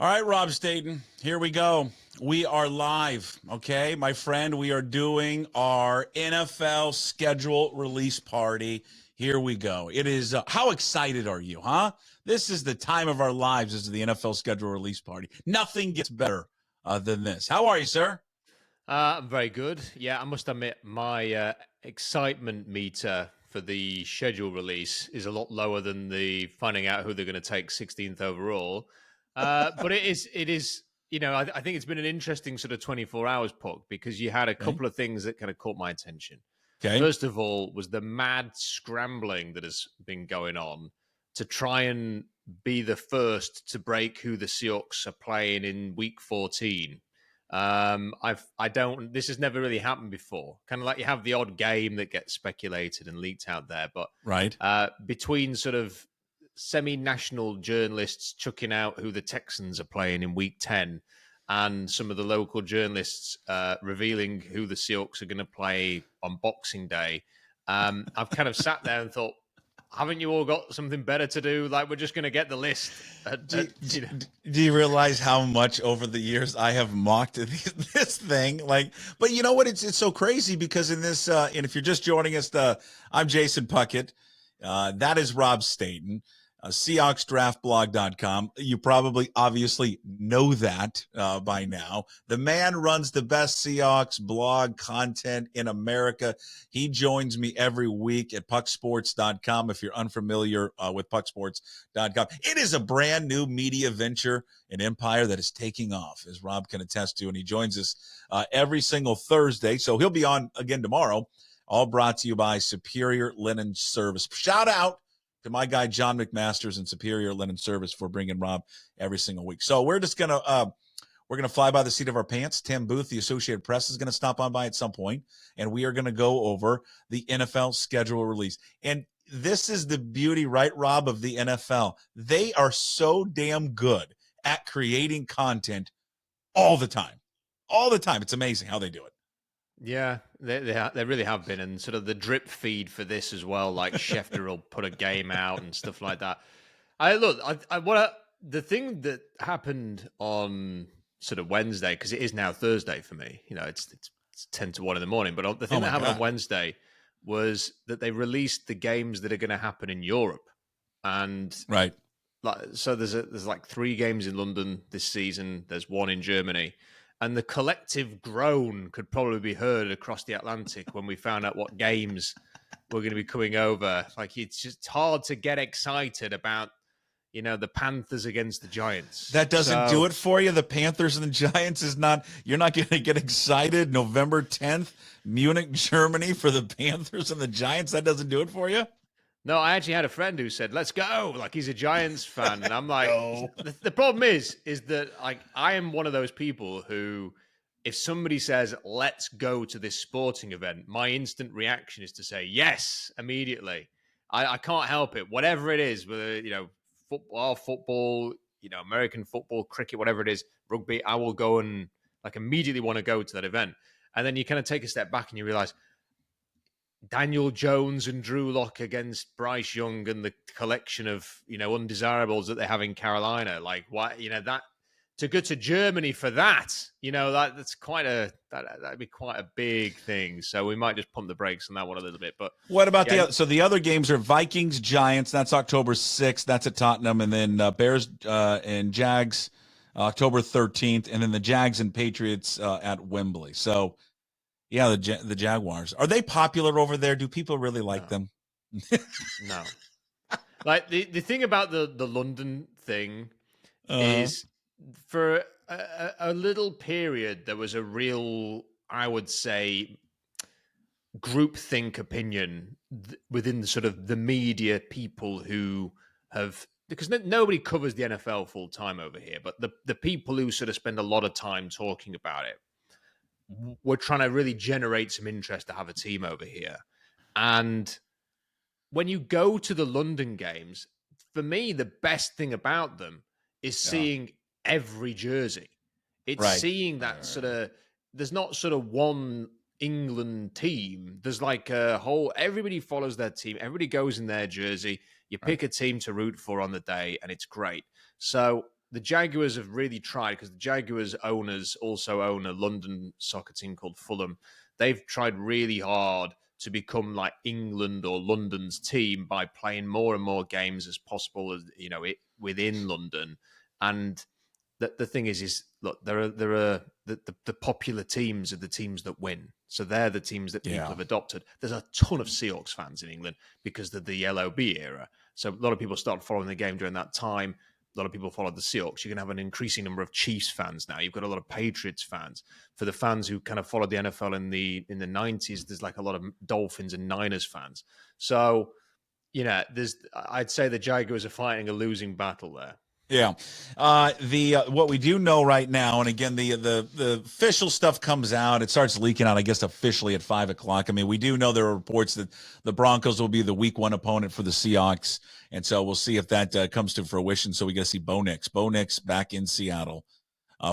All right, Rob Staton, here we go. We are live, okay? My friend, we are doing our NFL schedule release party. Here we go. It is, how excited are you, huh? This is the time of our lives. This is the NFL schedule release party. Nothing gets better than this. How are you, sir? I'm very good. Yeah, I must admit, my excitement meter for the schedule release is a lot lower than the finding out who they're going to take 16th overall. But it is. I think it's been an interesting sort of 24 hours, Puck, because you had a Okay. couple of things that kind of caught my attention. Okay. First of all, was the mad scrambling that has been going on to try and be the first to break who the Seahawks are playing in Week 14. I don't. This has never really happened before. Kind of like you have the odd game that gets speculated and leaked out there, but Right. Between sort of semi-national journalists chucking out who the Texans are playing in Week 10, and some of the local journalists revealing who the Seahawks are going to play on Boxing Day, I've kind of sat there and thought, haven't you all got something better to do? Like, we're just going to get the list. Do you realize how much over the years I have mocked this thing? Like, but you know what? It's so crazy because in this, and if you're just joining us, I'm Jason Puckett. That is Rob Staton. SeahawksDraftBlog.com. You probably obviously know that by now. The man runs the best Seahawks blog content in America. He joins me every week at PuckSports.com. If you're unfamiliar with PuckSports.com, it is a brand new media venture, an empire that is taking off, as Rob can attest to. And he joins us every single Thursday. So he'll be on again tomorrow. All brought to you by Superior Linen Service. Shout out to my guy, John McMasters and Superior Linen Service for bringing Rob every single week. So we're just going to fly by the seat of our pants. Tim Booth, the Associated Press, is going to stop on by at some point, and we are going to go over the NFL schedule release. And this is the beauty, right, Rob, of the NFL. They are so damn good at creating content all the time. All the time. It's amazing how they do it. Yeah, they really have been, and sort of the drip feed for this as well. Like Schefter will put a game out and stuff like that. The thing that happened on sort of Wednesday, because it is now Thursday for me. You know, it's 10 to 1 in the morning. But the thing that happened on Wednesday was that they released the games that are going to happen in Europe, and right. So there's like 3 games in London this season. There's 1 in Germany. And the collective groan could probably be heard across the Atlantic when we found out what games were going to be coming over. Like, it's just hard to get excited about, the Panthers against the Giants. That doesn't do it for you. The Panthers and the Giants you're not going to get excited. November 10th, Munich, Germany for the Panthers and the Giants. That doesn't do it for you? No, I actually had a friend who said, let's go. Like, he's a Giants fan. And I'm like, no. The problem is that I am one of those people who, if somebody says, let's go to this sporting event, my instant reaction is to say yes immediately. I can't help it. Whatever it is, whether, football, American football, cricket, whatever it is, rugby, I will go and immediately want to go to that event. And then you kind of take a step back and you realize, Daniel Jones and Drew Lock against Bryce Young and the collection of, undesirables that they have in Carolina. Like, why, that to go to Germany for that, that'd be quite a big thing. So we might just pump the brakes on that one a little bit. But what about the other games are Vikings, Giants. That's October 6th. That's at Tottenham. And then Bears and Jags, October 13th. And then the Jags and Patriots at Wembley. So, yeah, the Jaguars. Are they popular over there? Do people really like them? No. Like, the thing about the London thing is, for a little period, there was a real, I would say, groupthink opinion within the sort of the media people who have, because nobody covers the NFL full time over here, but the people who sort of spend a lot of time talking about it, we're trying to really generate some interest to have a team over here. And when you go to the London games, for me, the best thing about them is seeing every jersey. It's seeing that sort of, there's not sort of one England team. There's like a whole, everybody follows their team. Everybody goes in their jersey. You pick a team to root for on the day, and it's great. So the Jaguars have really tried, because the Jaguars owners also own a London soccer team called Fulham. They've tried really hard to become like England or London's team by playing more and more games as possible, as within London. And the thing is look, there are the popular teams are the teams that win. So they're the teams that people have adopted. There's a ton of Seahawks fans in England because of the LOB era. So a lot of people started following the game during that time. A lot of people followed the Seahawks. You're going to have an increasing number of Chiefs fans now. You've got a lot of Patriots fans. For the fans who kind of followed the NFL in the 90s, there's like a lot of Dolphins and Niners fans. So, I'd say the Jaguars are fighting a losing battle there. Yeah. What we do know right now, and again, the official stuff comes out. It starts leaking out, I guess, officially at 5:00. I mean, we do know there are reports that the Broncos will be the week 1 opponent for the Seahawks. And so we'll see if that comes to fruition. So we got to see Bo Nix back in Seattle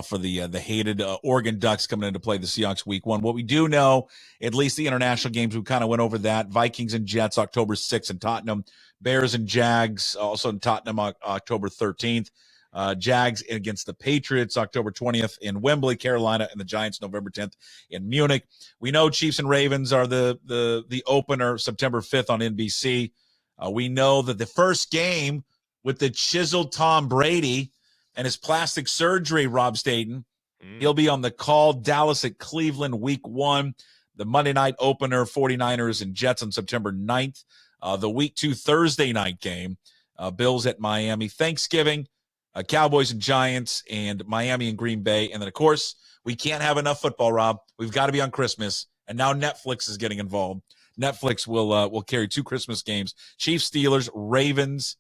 for the hated Oregon Ducks coming in to play the Seahawks week 1. What we do know, at least the international games, we kind of went over that. Vikings and Jets, October 6th in Tottenham. Bears and Jags, also in Tottenham, October 13th. Jags against the Patriots, October 20th in Wembley, Carolina, and the Giants, November 10th in Munich. We know Chiefs and Ravens are the opener, September 5th on NBC. We know that the first game with the chiseled Tom Brady and his plastic surgery, Rob Staton, he'll be on the call. Dallas at Cleveland, week 1. The Monday night opener, 49ers and Jets on September 9th. The week 2 Thursday night game, Bills at Miami. Thanksgiving, Cowboys and Giants, and Miami and Green Bay. And then, of course, we can't have enough football, Rob. We've got to be on Christmas. And now Netflix is getting involved. Netflix will carry 2 Christmas games: Chiefs, Steelers, Ravens,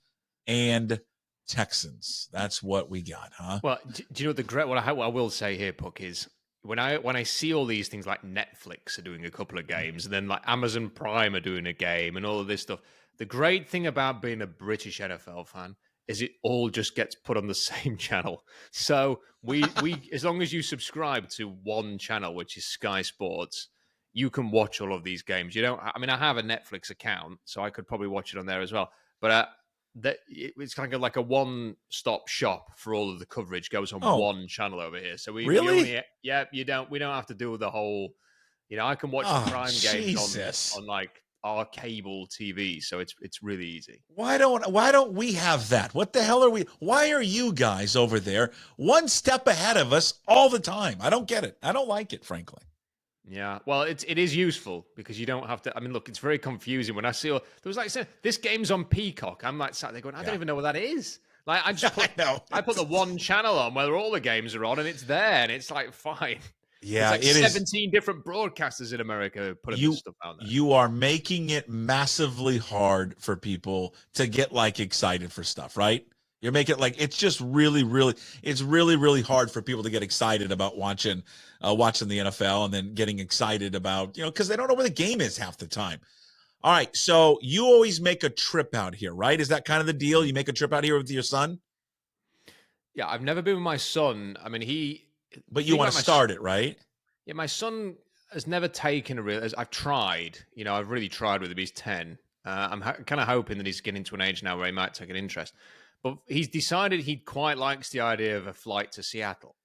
and Texans. That's what we got, huh? Well, do you know what I will say here, Puck, is when I see all these things like Netflix are doing a couple of games, and then like Amazon Prime are doing a game, and all of this stuff. The great thing about being a British NFL fan is it all just gets put on the same channel. So we as long as you subscribe to one channel, which is Sky Sports, you can watch all of these games. I have a Netflix account, so I could probably watch it on there as well. But it's kind of like a one-stop shop for all of the coverage goes on one channel over here. So we don't have to do the whole. I can watch the Prime games on like our cable TV, so it's really easy. Why don't we have that? What the hell are we? Why are you guys over there one step ahead of us all the time? I don't get it. I don't like it, frankly. Yeah, well, it is useful because you don't have to. I mean, look, it's very confusing when I see there was like this game's on Peacock. I'm like sat there going, I don't even know what that is. Like I just I put the one channel on where all the games are on, and it's there, and it's like fine. Yeah, it's like 17 different broadcasters in America putting this stuff out there. You are making it massively hard for people to get like excited for stuff, right? You're making it like it's just really hard for people to get excited about watching the NFL and then getting excited about, because they don't know where the game is half the time. All right, so you always make a trip out here, right? Is that kind of the deal? You make a trip out here with your son? Yeah, I've never been with my son. I mean, But you want to start it, right? Yeah, my son has never taken I've tried. I've really tried with him. He's 10. I'm kind of hoping that he's getting to an age now where he might take an interest. But he's decided he quite likes the idea of a flight to Seattle.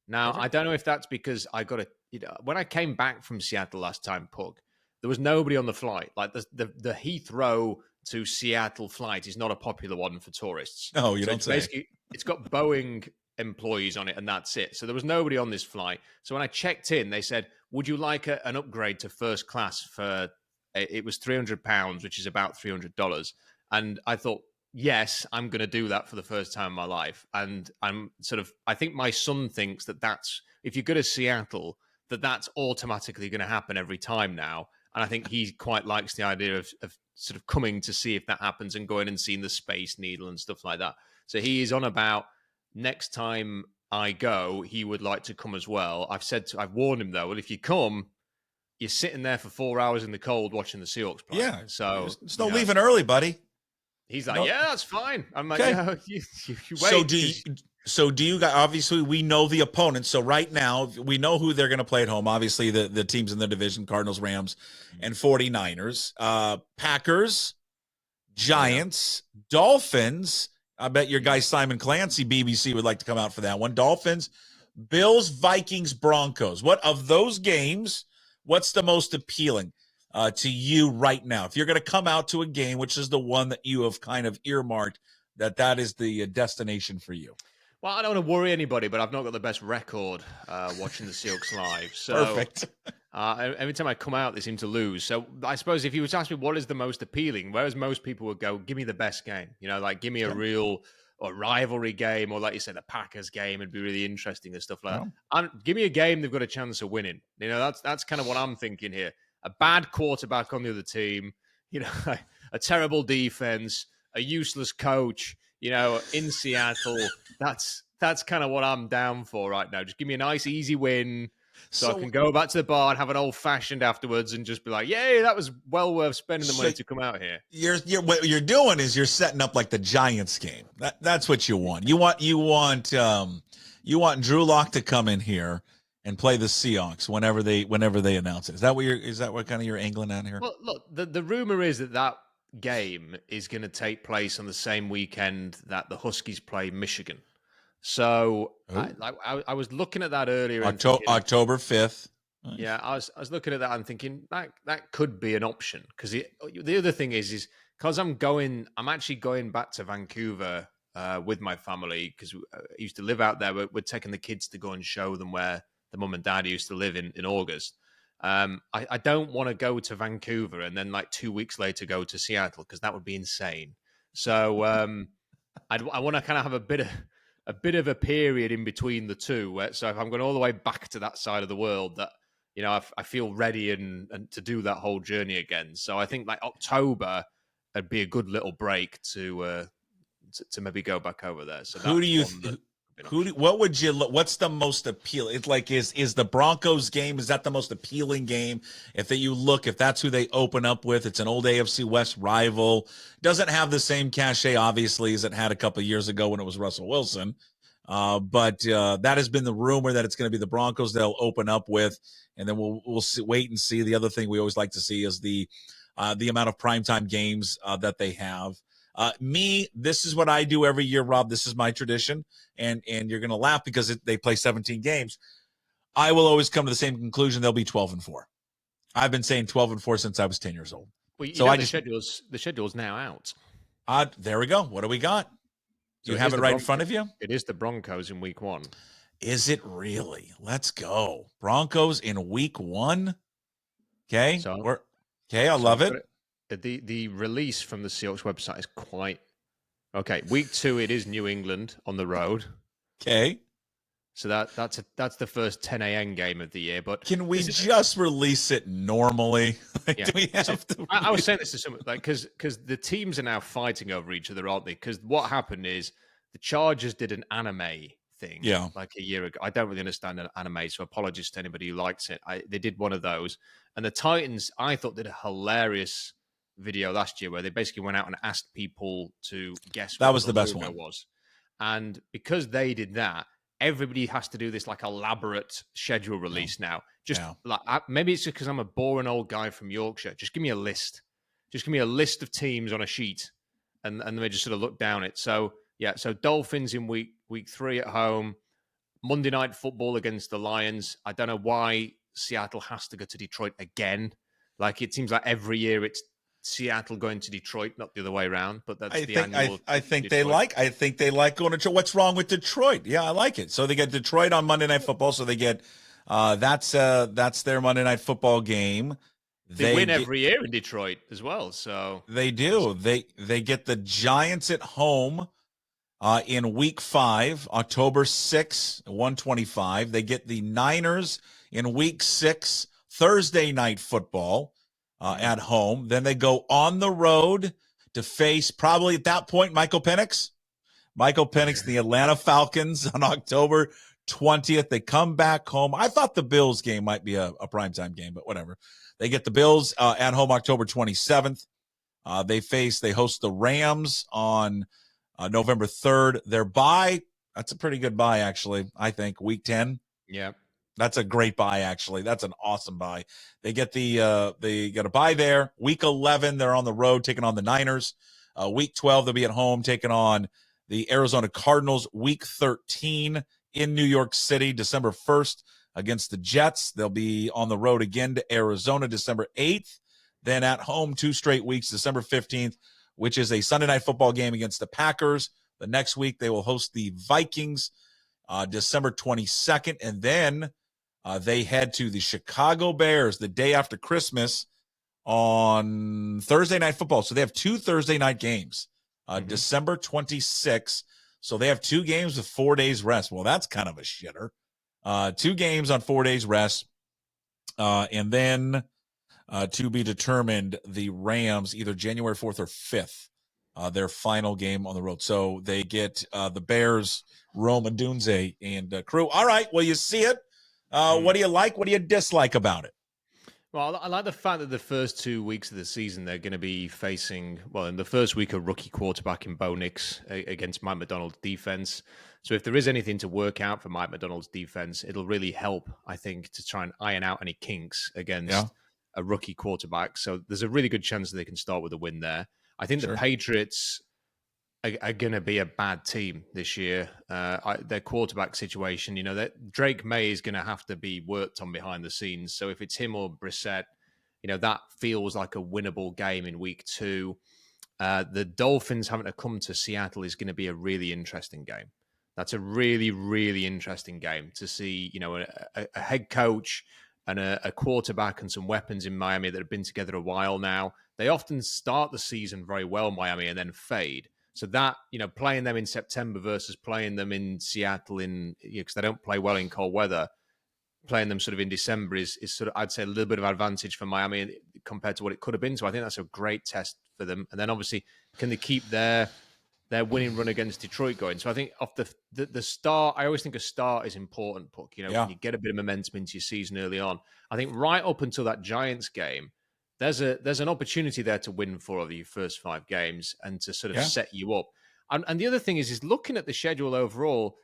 Now, I don't know if that's because when I came back from Seattle last time, Pug, there was nobody on the flight. Like the Heathrow to Seattle flight is not a popular one for tourists. No, you don't say. Basically, it's got Boeing employees on it, and that's it. So there was nobody on this flight. So when I checked in, they said, would you like an upgrade to first class for, it was £300, which is about $300. And I thought, yes, I'm going to do that for the first time in my life. And I think my son thinks that's, if you go to Seattle, that's automatically going to happen every time now. And I think he quite likes the idea of sort of coming to see if that happens and going and seeing the Space Needle and stuff like that. So he is on about next time I go, he would like to come as well. I've warned him though, well, if you come, you're sitting there for 4 hours in the cold watching the Seahawks play. Yeah. So it's no leaving early, buddy. He's like, yeah, that's fine. I'm like, yeah, you wait. So do you guys, obviously we know the opponents. So right now we know who they're going to play at home. Obviously the teams in the division, Cardinals, Rams, and 49ers, Packers, Giants, Dolphins, I bet your guy Simon Clancy, BBC, would like to come out for that one. Dolphins, Bills, Vikings, Broncos. What of those games, what's the most appealing to you right now? If you're going to come out to a game, which is the one that you have kind of earmarked, that is the destination for you? Well, I don't want to worry anybody, but I've not got the best record watching the Seahawks live. So Perfect. every time I come out, they seem to lose. So I suppose if you were to ask me what is the most appealing, whereas most people would go, give me the best game. Like give me a real or rivalry game, or like you said, a Packers game. It'd be really interesting and stuff like that. Give me a game they've got a chance of winning. That's kind of what I'm thinking here. A bad quarterback on the other team, a terrible defense, a useless coach, in Seattle. That's kind of what I'm down for right now. Just give me a nice, easy win so I can go back to the bar and have an old-fashioned afterwards and just be like, yay, that was well worth spending the money to come out here. What you're doing is you're setting up like the Giants game. That's what you want. You want Drew Lock to come in here and play the Seahawks whenever they announce it. Is that what kind of you're angling at here? Well, look, the rumor is that game is going to take place on the same weekend that the Huskies play Michigan. So I was looking at that earlier. October 5th. Nice. Yeah, I was looking at that and thinking that could be an option, because the other thing is because I'm actually going back to Vancouver with my family, because I used to live out there. We're taking the kids to go and show them where the mum and dad used to live in August. I don't want to go to Vancouver and then like 2 weeks later go to Seattle, because that would be insane. So I want to kind of have a bit of a period in between the two. So if I'm going all the way back to that side of the world, that I feel ready and to do that whole journey again. So I think like October would be a good little break to maybe go back over there. So what would you look? What's the most appealing? It's like is the Broncos game? Is that the most appealing game? If that's who they open up with, it's an old AFC West rival. Doesn't have the same cachet, obviously, as it had a couple of years ago when it was Russell Wilson. But that has been the rumor that it's going to be the Broncos they'll open up with, and then we'll wait and see. The other thing we always like to see is the amount of primetime games that they have. This is what I do every year, Rob. This is my tradition, and you're going to laugh because they play 17 games. I will always come to the same conclusion. They'll be 12-4. I've been saying 12-4 since I was 10 years old. Well, the schedule's now out. There we go. What do we got? Do you have it right in front of you? It is the Broncos in week 1. Is it really? Let's go. Broncos in week 1. Okay. I love it. The release from the Seahawks website is quite okay. Week 2, it is New England on the road. Okay, so that's the first 10 a.m. game of the year. But can we just release it normally? Do we have to? I was saying this to someone, because the teams are now fighting over each other, aren't they? Because what happened is the Chargers did an anime thing, like a year ago. I don't really understand anime, so apologies to anybody who likes it. They did one of those, and the Titans, I thought, did a hilarious video last year where they basically went out and asked people to guess that was the best one was. And because they did that, everybody has to do this like elaborate schedule release now. Like maybe it's just because I'm a boring old guy from Yorkshire. Just give me a list. Just give me a list of teams on a sheet, and then they just sort of look down it. So so Dolphins in week 3 at home, Monday Night Football against the Lions. I don't know why Seattle has to go to Detroit again. Like it seems like every year it's Seattle going to Detroit, not the other way around. But that's annual. I think they like going to Detroit. What's wrong with Detroit? Yeah, I like it. So they get Detroit on Monday Night Football. So they get that's their Monday Night Football game. They win every year in Detroit as well. So they do. They get the Giants at home in week 5, October 6th, 125. They get the Niners in week 6, Thursday Night Football. At home. Then they go on the road to face, probably at that point, Michael Penix, the Atlanta Falcons on October 20th. They come back home. I thought the Bills game might be a primetime game, but whatever. They get the Bills at home October 27th. They host the Rams on November 3rd. Their bye, that's a pretty good bye, actually, I think, week 10. Yeah. That's a great buy, actually. That's an awesome buy. They get they get a buy there. Week 11, they're on the road taking on the Niners. Week 12, they'll be at home taking on the Arizona Cardinals week 13 in New York City, December 1st against the Jets. They'll be on the road again to Arizona December 8th. Then at home 2 straight weeks, December 15th, which is a Sunday night football game against the Packers. The next week they will host the Vikings December 22nd. And then they head to the Chicago Bears the day after Christmas on Thursday Night Football. So they have 2 Thursday night games, December 26th. So they have 2 games with 4 days rest. Well, that's kind of a shitter. 2 games on 4 days rest. And then to be determined, the Rams, either January 4th or 5th, their final game on the road. So they get the Bears, Rome and Dunze and crew. All right, well, you see it. What do you like? What do you dislike about it? Well, I like the fact that the first 2 weeks of the season, they're going to be facing, well, in the first week, a rookie quarterback in Bo Nix against Mike McDonald's defense. So if there is anything to work out for Mike McDonald's defense, it'll really help, I think, to try and iron out any kinks against a rookie quarterback. So there's a really good chance that they can start with a win there. I think the Patriots are going to be a bad team this year. Their quarterback situation, that Drake May is going to have to be worked on behind the scenes. So if it's him or Brissett, that feels like a winnable game in week 2. The Dolphins having to come to Seattle is going to be a really interesting game. That's a really, really interesting game to see, a head coach and a quarterback and some weapons in Miami that have been together a while now. They often start the season very well, Miami, and then fade. So that, playing them in September versus playing them in Seattle because they don't play well in cold weather, playing them sort of in December is sort of, I'd say, a little bit of advantage for Miami compared to what it could have been. So I think that's a great test for them. And then obviously, can they keep their winning run against Detroit going? So I think off the start, I always think a start is important, Puck. When you get a bit of momentum into your season early on. I think right up until that Giants game, there's an opportunity there to win 4 of your first 5 games and to sort of set you up. And the other thing is looking at the schedule overall,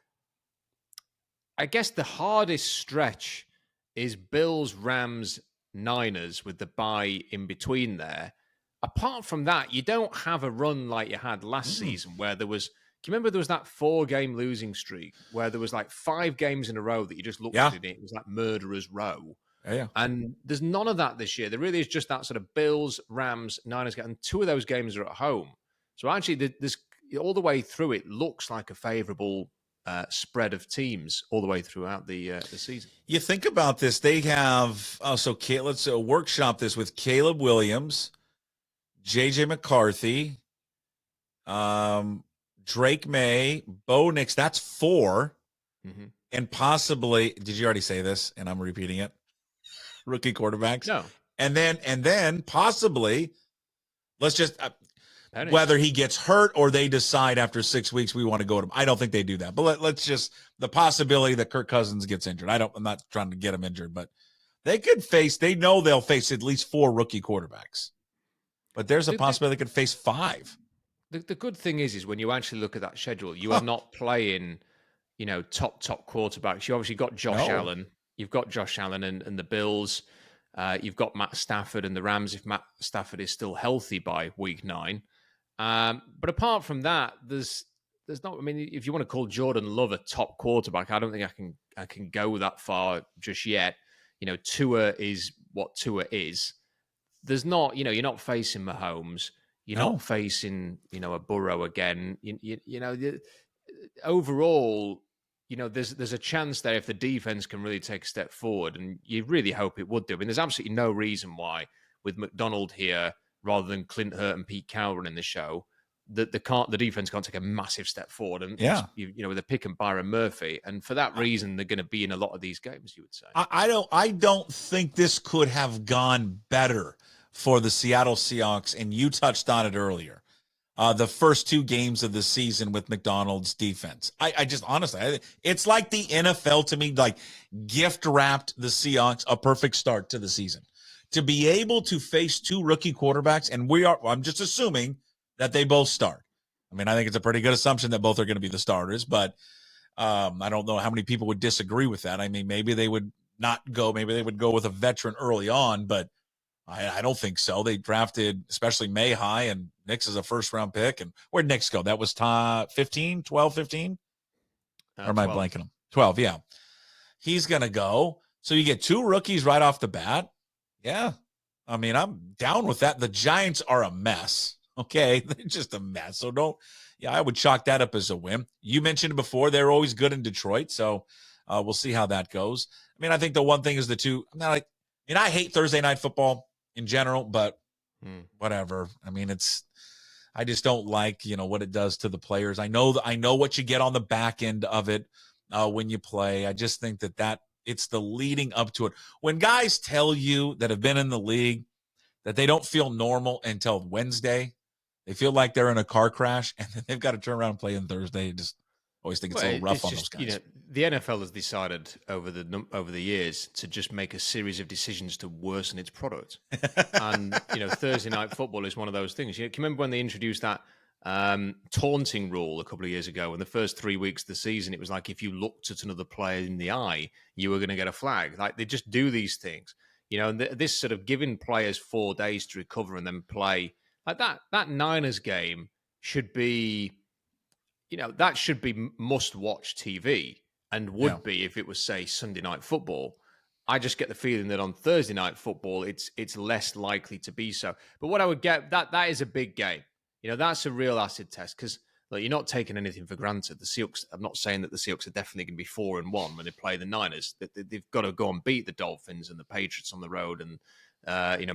I guess the hardest stretch is Bills, Rams, Niners with the bye in between there. Apart from that, you don't have a run like you had last season where there was, do you remember there was that 4-game losing streak where there was like 5 games in a row that you just looked at it was like murderer's row. Yeah. And there's none of that this year. There really is just that sort of Bills, Rams, Niners, and 2 of those games are at home. So actually, there's all the way through it looks like a favorable spread of teams all the way throughout the season. You think about this, they have let's workshop this with Caleb Williams, JJ McCarthy, Drake May, Bo Nix. That's 4, and possibly. Did you already say this? And I'm repeating it. Rookie quarterbacks. No, and then possibly, let's just. Whether he gets hurt or they decide after 6 weeks we want to go to him. I don't think they do that. But let's just the possibility that Kirk Cousins gets injured. I'm not trying to get him injured, but they know they'll face at least 4 rookie quarterbacks. But there's a possibility they could face 5. The good thing is when you actually look at that schedule, you are not playing, top quarterbacks. You obviously got Josh Allen. You've got Josh Allen and the Bills. You've got Matt Stafford and the Rams if Matt Stafford is still healthy by week 9. But apart from that, there's not. I mean, if you want to call Jordan Love a top quarterback, I don't think I can go that far just yet. Tua is what Tua is. There's not. You're not facing Mahomes. You're not facing a Burrow again. Overall, there's a chance there if the defense can really take a step forward, and you really hope it would do. I mean, there's absolutely no reason why with McDonald here, rather than Clint Hurt and Pete Carroll in the show, the defense can't take a massive step forward. And with a pick and Byron Murphy, and for that reason, they're going to be in a lot of these games. You would say. I don't think this could have gone better for the Seattle Seahawks, and you touched on it earlier. The first 2 games of the season with McDonald's defense. I just honestly, it's like the NFL to me, like gift wrapped the Seahawks a perfect start to the season. To be able to face 2 rookie quarterbacks, and I'm just assuming that they both start. I mean, I think it's a pretty good assumption that both are going to be the starters, but I don't know how many people would disagree with that. I mean, maybe they would not go, maybe they would go with a veteran early on, but I don't think so. They drafted, especially May High, and Nix is a first-round pick. And where'd Nix go? That was 15, 12, 15? Or am I 12. blanking him? 12, yeah. He's going to go. So you get 2 rookies right off the bat. Yeah. I mean, I'm down with that. The Giants are a mess. Okay. They're just a mess. So I would chalk that up as a win. You mentioned before, they're always good in Detroit. So we'll see how that goes. I mean, I think the one thing is I hate Thursday night football in general, but whatever. I mean, I just don't like, what it does to the players. I know what you get on the back end of it when you play. I just think that it's the leading up to it. When guys tell you that have been in the league that they don't feel normal until Wednesday, they feel like they're in a car crash, and then they've got to turn around and play on Thursday. Just always think it's a little rough on those guys. The NFL has decided over the years to just make a series of decisions to worsen its product. And, Thursday night football is one of those things. Can you remember when they introduced that taunting rule a couple of years ago? In the first 3 weeks of the season, it was like if you looked at another player in the eye, you were going to get a flag. Like, they just do these things. This sort of giving players 4 days to recover and then play. Like that Niners game should be... that should be must-watch TV, and would be if it was, say, Sunday night football. I just get the feeling that on Thursday night football, it's less likely to be so. But what I would get, that is a big game. That's a real acid test, because you're not taking anything for granted. The Seahawks, I'm not saying that the Seahawks are definitely going to be 4-1 when they play the Niners. They've got to go and beat the Dolphins and the Patriots on the road, and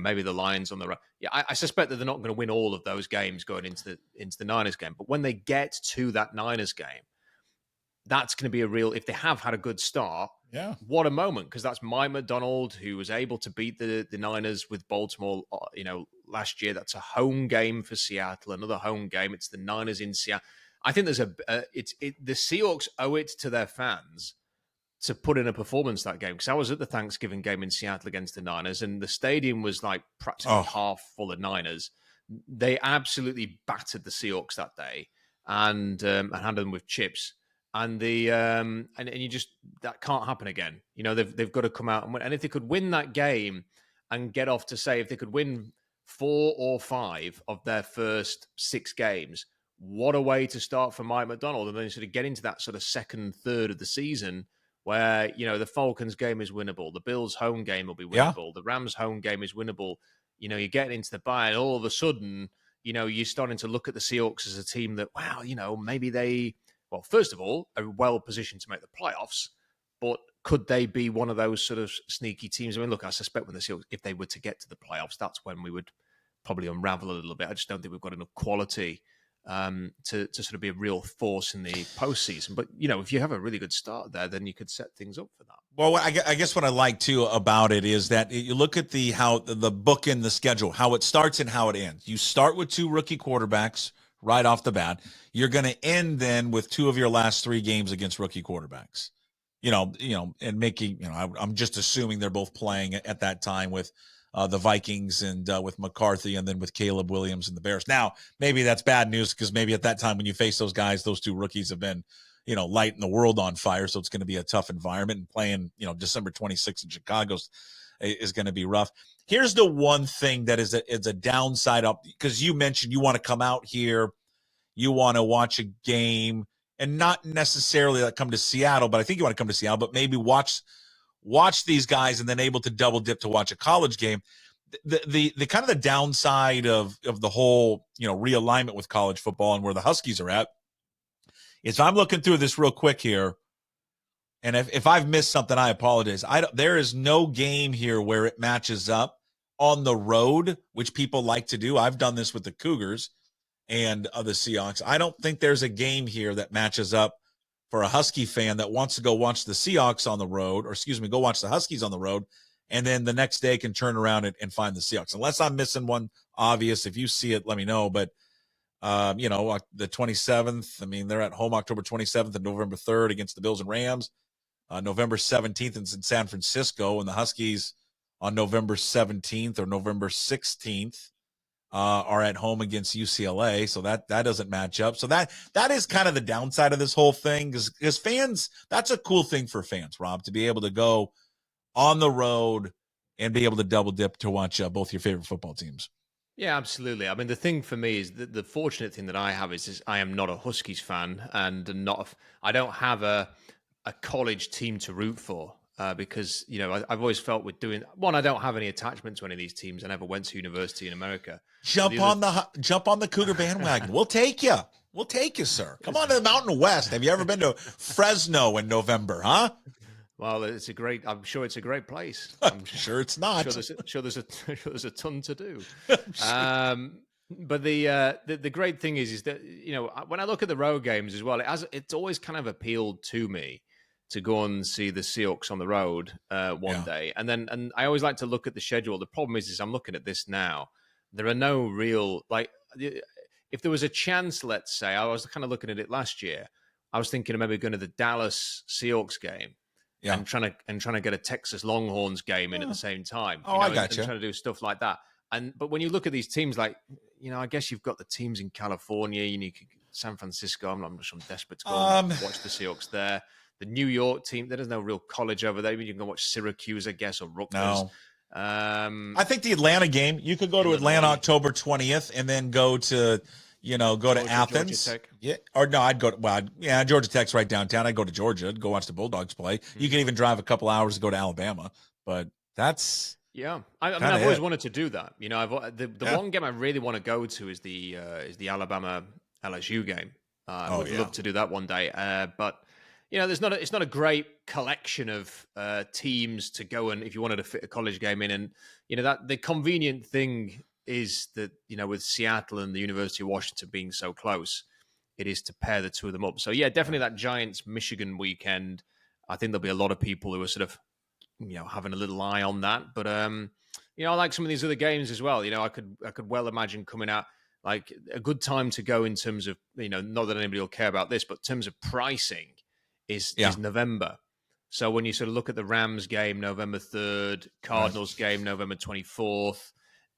maybe the Lions on the road. Yeah, I suspect that they're not going to win all of those games going into the Niners game. But when they get to that Niners game, that's going to be a real, if they have had a good start, what a moment, because that's Mike McDonald, who was able to beat the Niners with Baltimore, last year. That's a home game for Seattle, another home game. It's the Niners in Seattle. I think there's the Seahawks owe it to their fans to put in a performance that game, because I was at the Thanksgiving game in Seattle against the Niners, and the stadium was like practically half full of Niners. They absolutely battered the Seahawks that day and handled them with chips. And and you just, that can't happen again. They've got to come out and if they could win that game and get off to, say, if they could win 4 or 5 of their first 6 games, what a way to start for Mike McDonald, and then sort of get into that sort of second third of the season where, the Falcons game is winnable, the Bills home game will be winnable, the Rams home game is winnable. You're getting into the bye, and all of a sudden, you're starting to look at the Seahawks as a team that, wow, maybe they, well, first of all, are well positioned to make the playoffs, but could they be one of those sort of sneaky teams? I mean, look, I suspect when the Seahawks, if they were to get to the playoffs, that's when we would probably unravel a little bit. I just don't think we've got enough quality to sort of be a real force in the postseason. But, if you have a really good start there, then you could set things up for that. Well, I guess what I like, too, about it is that you look at how the book in the schedule, how it starts and how it ends. You start with 2 rookie quarterbacks right off the bat. You're going to end then with 2 of your last 3 games against rookie quarterbacks. And making, I'm just assuming they're both playing at that time with the Vikings and with McCarthy, and then with Caleb Williams and the Bears. Now, maybe that's bad news, because maybe at that time when you face those guys, those 2 rookies have been, lighting the world on fire. So it's going to be a tough environment, and playing, December 26th in Chicago is going to be rough. Here's the one thing that is a downside up, because you mentioned you want to come out here, you want to watch a game, and not necessarily come to Seattle, but I think you want to come to Seattle, but maybe watch these guys and then able to double dip to watch a college game. The kind of the downside of the whole, realignment with college football and where the Huskies are at is, I'm looking through this real quick here, and if I've missed something, I apologize. There is no game here where it matches up on the road, which people like to do. I've done this with the Cougars and the Seahawks. I don't think there's a game here that matches up for a Husky fan that wants to go watch the Seahawks on the road, or go watch the Huskies on the road, and then the next day can turn around and find the Seahawks. Unless I'm missing one obvious. If you see it, let me know. But, the 27th, I mean, they're at home October 27th and November 3rd against the Bills and Rams. November 17th is in San Francisco, and the Huskies on November 17th or November 16th are at home against UCLA. So that doesn't match up. So that is kind of the downside of this whole thing, because fans, that's a cool thing for fans, Rob, to be able to go on the road and be able to double dip to watch both your favorite football teams. Yeah, absolutely. I mean, the thing for me is that the fortunate thing that I have is I am not a Huskies fan, and I don't have a college team to root for. Because I've always felt with doing one, I don't have any attachment to any of these teams. I never went to university in America. Jump on the Cougar bandwagon. We'll take you. We'll take you, sir. Come on to the Mountain West. Have you ever been to Fresno in November, huh? Well, I'm sure it's a great place. I'm sure it's not. Sure there's a ton to do. But the great thing is that when I look at the road games as well, it's always kind of appealed to me to go and see the Seahawks on the road one day. And I always like to look at the schedule. The problem is I'm looking at this now. There are no real, if there was a chance, let's say, I was kind of looking at it last year. I was thinking of maybe going to the Dallas Seahawks game and trying to get a Texas Longhorns game in at the same time. I got you. And trying to do stuff like that. But when you look at these teams, I guess you've got the teams in California, San Francisco. I'm desperate to go and watch the Seahawks there. The New York team, there's no real college over there. You can go watch Syracuse, I guess, or Rutgers. No. I think the Atlanta game, you could go to Atlanta October 20th and then go to Athens. Georgia Tech. Yeah. Or no, I'd go to, Georgia Tech's right downtown. I'd go to Georgia, I'd go watch the Bulldogs play. Mm-hmm. You can even drive a couple hours to go to Alabama, but that's... Yeah. I've always wanted to do that. The one game I really want to go to is the Alabama LSU game. I would love to do that one day. But it's not a great collection of teams to go, and if you wanted to fit a college game in, and that the convenient thing is that with Seattle and the University of Washington being so close, it is to pair the two of them up. So definitely that Giants Michigan weekend. I think there'll be a lot of people who are sort of having a little eye on that. But I like some of these other games as well. I could well imagine coming out like a good time to go in terms of not that anybody will care about this, but in terms of pricing. Is November. So when you sort of look at the Rams game, November 3rd, Cardinals game, November 24th,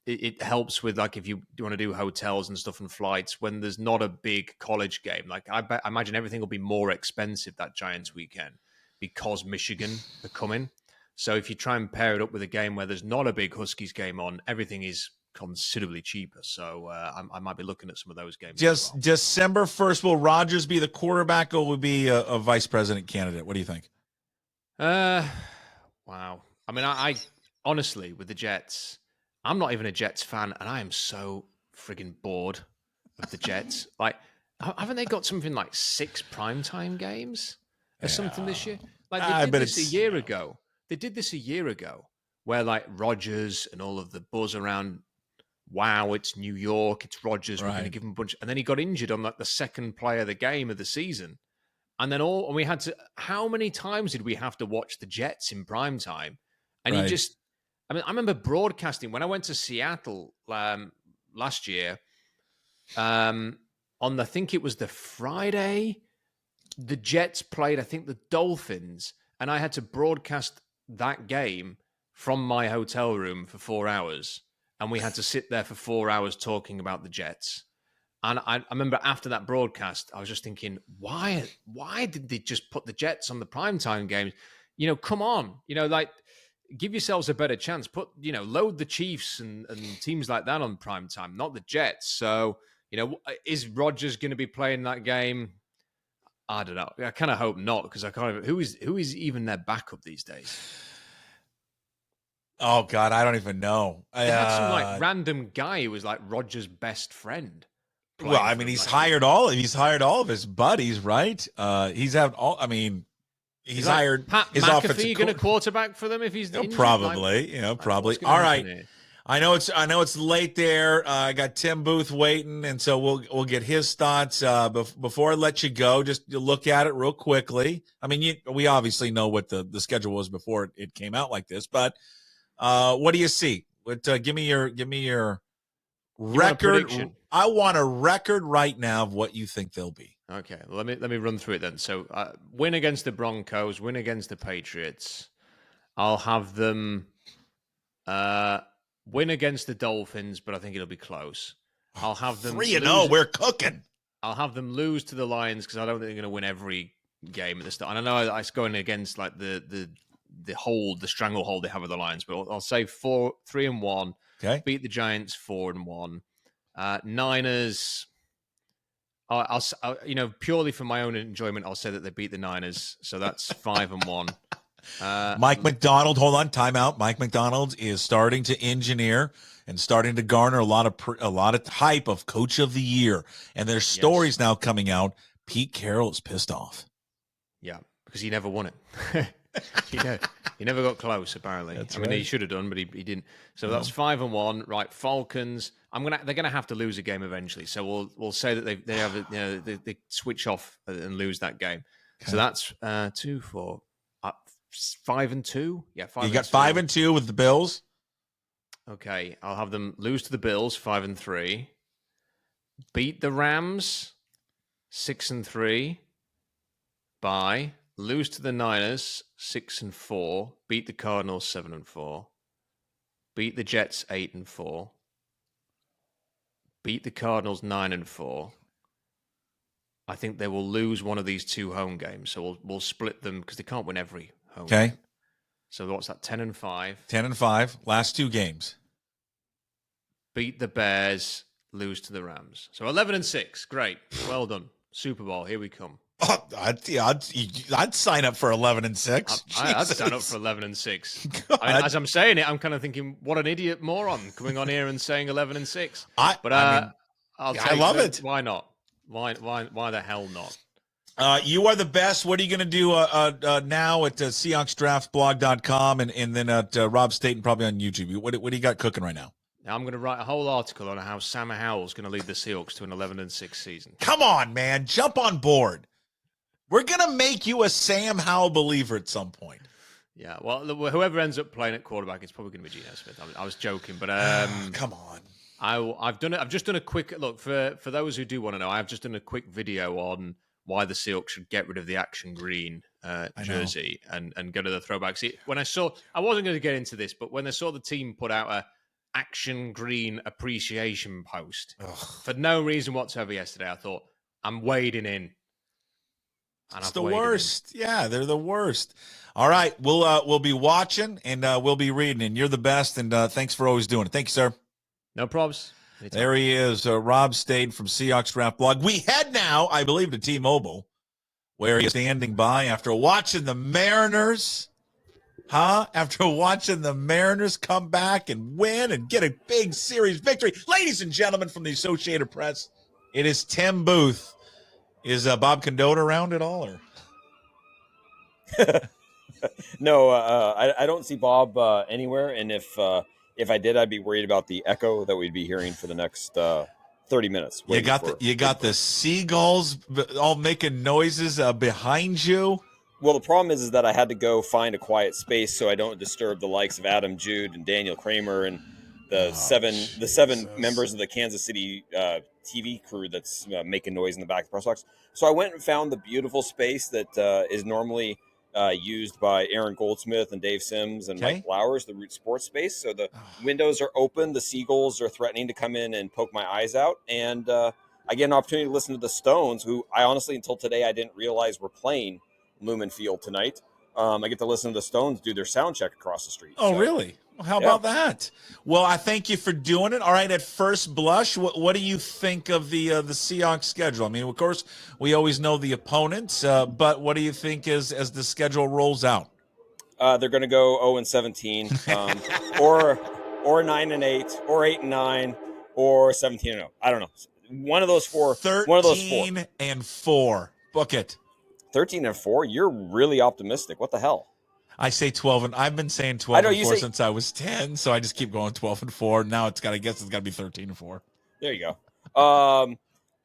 it helps with if you want to do hotels and stuff and flights when there's not a big college game. I imagine everything will be more expensive that Giants weekend because Michigan are coming. So if you try and pair it up with a game where there's not a big Huskies game on, everything is considerably cheaper. So I might be looking at some of those games. Just December 1st, will Rodgers be the quarterback or will be a vice president candidate? What do you think? Wow. I mean, I honestly, with the Jets, I'm not even a Jets fan, and I am so friggin' bored of the Jets. Haven't they got something like 6 primetime games or something this year? They did this a year ago. They did this a year ago where Rodgers and all of the buzz around, wow, it's New York, it's Rodgers, we're going to give him a bunch. And then he got injured on the second play of the game of the season. And then we had to, how many times did we have to watch the Jets in prime time? And I remember broadcasting when I went to Seattle last year I think it was the Friday, the Jets played, I think the Dolphins, and I had to broadcast that game from my hotel room for 4 hours. And we had to sit there for 4 hours talking about the Jets. And I remember after that broadcast, I was just thinking, why did they just put the Jets on the primetime games? Come on, give yourselves a better chance. Put, load the Chiefs and teams like that on primetime, not the Jets. So, is Rodgers going to be playing that game? I don't know. I kind of hope not, because who is even their backup these days? Oh God, I don't even know. They had some random guy who was Rodgers' best friend. Well, I mean, he's hired all of his buddies, right? He's hired Pat his McAfee going to quarterback for them if he's injured? Probably. Probably. All right. Here? I know it's late there. I got Tim Booth waiting, and so we'll get his thoughts. Before I let you go, just look at it real quickly. I mean, we obviously know what the schedule was before it came out like this, but what do you see? Give me your record. I want a record right now of what you think they'll be. Okay, let me run through it then. So, win against the Broncos, win against the Patriots. I'll have them win against the Dolphins, but I think it'll be close. I'll have them 3-0. We're cooking. I'll have them lose to the Lions because I don't think they're going to win every game at the start. And I know it's going against the the stranglehold they have with the Lions. But I'll say 3-1. Okay. Beat the Giants 4-1. Niners. I'll purely for my own enjoyment, I'll say that they beat the Niners. So that's 5-1. Mike McDonald, hold on, timeout. Mike McDonald is starting to engineer and starting to garner a lot of hype of Coach of the Year. And there's stories now coming out. Pete Carroll is pissed off. Yeah, because he never won it. He never got close. Apparently, he should have done, but he didn't. So that's 5-1. Right, Falcons. They're gonna have to lose a game eventually. So we'll say that they switch off and lose that game. Okay. So that's 2, 4, 5-2. Yeah, 5. You got 5-2 with the Bills. Okay, I'll have them lose to the Bills 5-3. Beat the Rams 6-3. Bye. Lose to the Niners 6-4. Beat the Cardinals 7-4. Beat the Jets 8-4. Beat the Cardinals 9-4. I think they will lose one of these 2 home games, so we'll split them because they can't win every home game. So what's that? 10-5. 10-5. Last 2 games. Beat the Bears. Lose to the Rams. So 11-6. Great. Well done. Super Bowl. Here we come. Oh, I'd sign up for 11-6. I'd sign up for 11-6. As I'm saying it, I'm kind of thinking, what an idiot moron coming on here and saying 11-6. I love it. Why not? Why the hell not? You are the best. What are you going to do now at SeahawksDraftBlog.com and then at Rob Staton probably on YouTube? What do you got cooking right now? Now I'm going to write a whole article on how Sam Howell's going to lead the Seahawks to an 11-6 season. Come on, man. Jump on board. We're going to make you a Sam Howell believer at some point. Yeah, well, whoever ends up playing at quarterback, it's probably going to be Geno Smith. I was joking, but come on. I've just done a quick look for those who do want to know. I've just done a quick video on why the Seahawks should get rid of the action green jersey and go to the throwback. See, when I wasn't going to get into this, but when I saw the team put out a action green appreciation post for no reason whatsoever yesterday, I thought, I'm wading in. It's the worst. Yeah, they're the worst. All right, we'll be watching and we'll be reading, and you're the best, and thanks for always doing it. Thank you, sir. No probs. Anytime. There he is, Rob Staton from Seahawks Draft Blog. We head now, I believe, to T-Mobile, where he's standing by after watching the Mariners. After watching the Mariners come back and win and get a big series victory. Ladies and gentlemen from the Associated Press, it is Tim Booth. Is Bob Condotta around at all? Or? No, I don't see Bob anywhere. And if I did, I'd be worried about the echo that we'd be hearing for the next 30 minutes. You got the seagulls all making noises behind you. Well, the problem is that I had to go find a quiet space so I don't disturb the likes of Adam Jude and Daniel Kramer and the seven members of the Kansas City TV crew that's making noise in the back of the press box. So I went and found the beautiful space that is normally used by Aaron Goldsmith and Dave Sims and Mike Flowers, the Root Sports space. So the windows are open. The seagulls are threatening to come in and poke my eyes out. And I get an opportunity to listen to the Stones, who I honestly, until today, I didn't realize were playing Lumen Field tonight. I get to listen to the Stones do their sound check across the street. Oh, really? Well, how about that? Well, I thank you for doing it. All right, at first blush, what do you think of the Seahawks schedule? I mean, of course, we always know the opponents, but what do you think as the schedule rolls out? They're going to go 0-17, or 9-8, or 8-9, or 17-0. I don't know. One of those four. 13-4. Book it. 13-4. You're really optimistic. What the hell? I say 12, and I've been saying 12-4 since I was 10, so I just keep going 12-4. Now I guess it's got to be 13-4. There you go.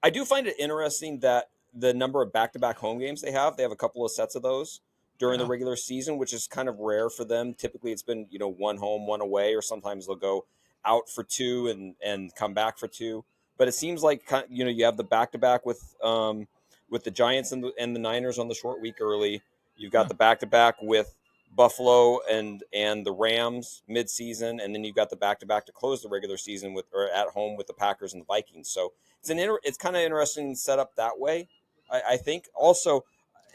I do find it interesting that the number of back-to-back home games they have a a couple of sets of those during the regular season, which is kind of rare for them. Typically, it's been one home, one away, or sometimes they'll go out for two and come back for two. But it seems like you have the back-to-back with the Giants and the Niners on the short week early. You've got the back-to-back with Buffalo and the Rams midseason, and then you've got the back-to-back to close the regular season or at home with the Packers and the Vikings. So it's kind of interesting setup that way. I think also,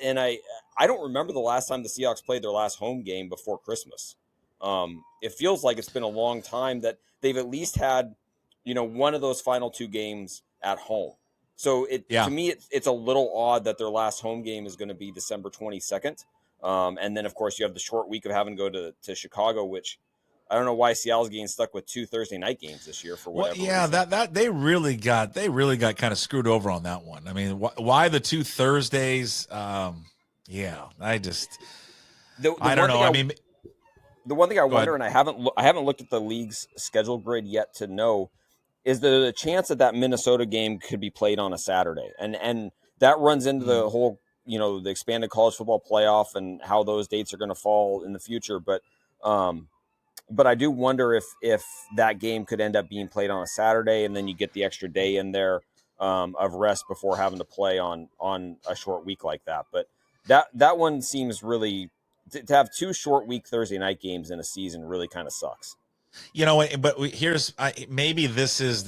and I I don't remember the last time the Seahawks played their last home game before Christmas. It feels like it's been a long time that they've at least had, one of those final 2 games at home. So to me, it's a little odd that their last home game is going to be December 22nd. And then, of course, you have the short week of having to go to Chicago, which I don't know why Seattle's getting stuck with 2 Thursday night games this year for whatever reason. That they really got kind of screwed over on that one. I mean, why the 2 Thursdays? I just I don't know. I mean, the one thing I wonder, and I haven't looked at the league's schedule grid yet to know, is there a chance that Minnesota game could be played on a Saturday, and that runs into the whole the expanded college football playoff and how those dates are going to fall in the future, but I do wonder if that game could end up being played on a Saturday, and then you get the extra day in there of rest before having to play on a short week like that. But that one seems really to have 2 short week Thursday night games in a season really kind of sucks. But maybe this is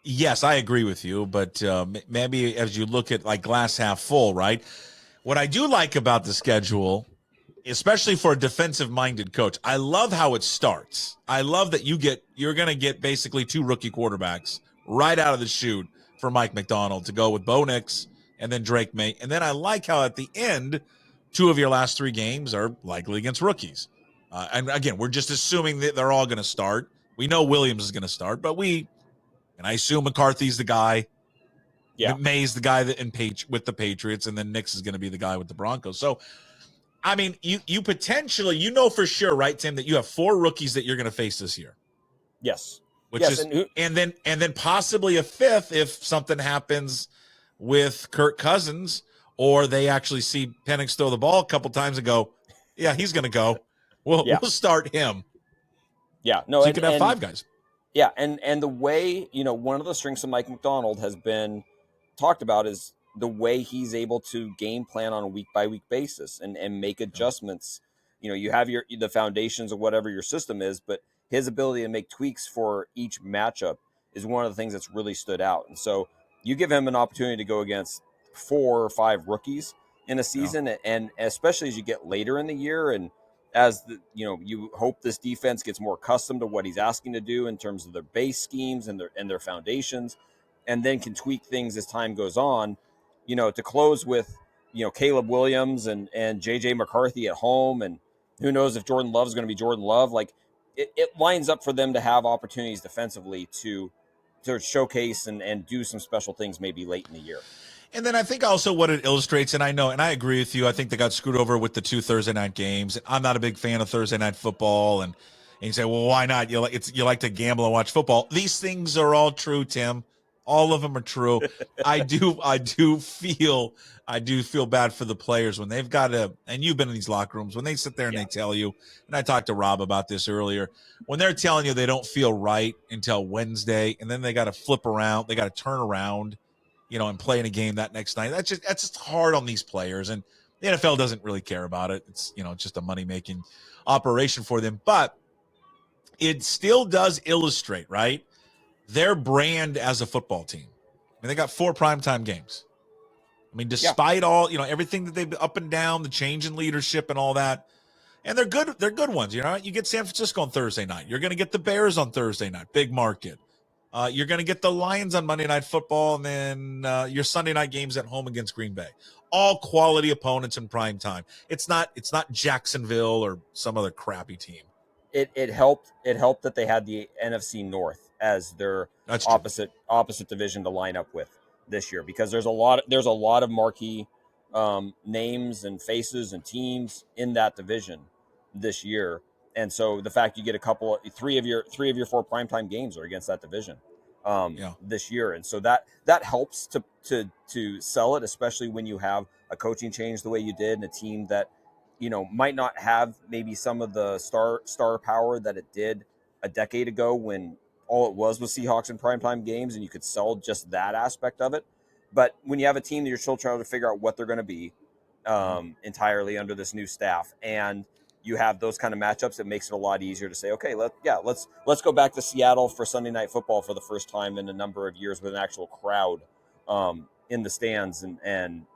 yes, I agree with you, but maybe as you look at like glass half full, right? What I do like about the schedule, especially for a defensive-minded coach, I love how it starts. I love that you're going to get basically 2 rookie quarterbacks right out of the chute for Mike McDonald to go with Bo Nix and then Drake May. And then I like how at the end, 2 of your last 3 games are likely against rookies. And again, we're just assuming that they're all going to start. We know Williams is going to start, but I assume McCarthy's the guy. Yeah. May's the guy with the Patriots, and then Nix is going to be the guy with the Broncos. So, I mean, you potentially, for sure, right, Tim, that you have 4 rookies that you're going to face this year. Yes. And then possibly a 5th if something happens with Kirk Cousins, or they actually see Penix throw the ball a couple times and go, yeah, he's going to go. We'll start him. Yeah. No, so you could have 5 guys. Yeah, and the way, one of the strengths of Mike McDonald has been talked about is the way he's able to game plan on a week-by-week basis and make adjustments. You have the foundations of whatever your system is, but his ability to make tweaks for each matchup is one of the things that's really stood out. And so you give him an opportunity to go against 4 or 5 rookies in a season, and especially as you get later in the year and as you hope this defense gets more accustomed to what he's asking to do in terms of their base schemes and their foundations, and then can tweak things as time goes on, to close with, Caleb Williams and JJ McCarthy at home. And who knows if Jordan Love is going to be Jordan Love. Like it lines up for them to have opportunities defensively to showcase and do some special things maybe late in the year. And then I think also what it illustrates, and I agree with you, I think they got screwed over with the 2 Thursday night games. I'm not a big fan of Thursday night football, and you say, well, why not? You like to gamble and watch football. These things are all true, Tim. All of them are true. I do feel bad for the players when they've got to, and you've been in these locker rooms, when they sit there and they tell you, and I talked to Rob about this earlier, when they're telling you they don't feel right until Wednesday, and then they got to flip around, they got to turn around, and play in a game that next night. That's just hard on these players, and the NFL doesn't really care about it. It's just a money-making operation for them, but it still does illustrate, right, their brand as a football team. I mean, they got 4 primetime games. I mean, despite all, everything that they've been up and down, the change in leadership and all that, and they're good ones. You get San Francisco on Thursday night. You're going to get the Bears on Thursday night, big market. You're going to get the Lions on Monday Night Football, and then your Sunday night games at home against Green Bay. All quality opponents in prime time. It's not Jacksonville or some other crappy team. It helped that they had the NFC North as their opposite division to line up with this year, because there's a lot of marquee names and faces and teams in that division this year. And so the fact you get three of your 4 primetime games are against that division this year. And so that helps to sell it, especially when you have a coaching change the way you did and a team that, might not have maybe some of the star power that it did a decade ago when all it was Seahawks in primetime games and you could sell just that aspect of it. But when you have a team that you're still trying to figure out what they're going to be entirely under this new staff, and you have those kind of matchups, it makes it a lot easier to say, okay, let's go back to Seattle for Sunday Night Football for the first time in a number of years with an actual crowd in the stands and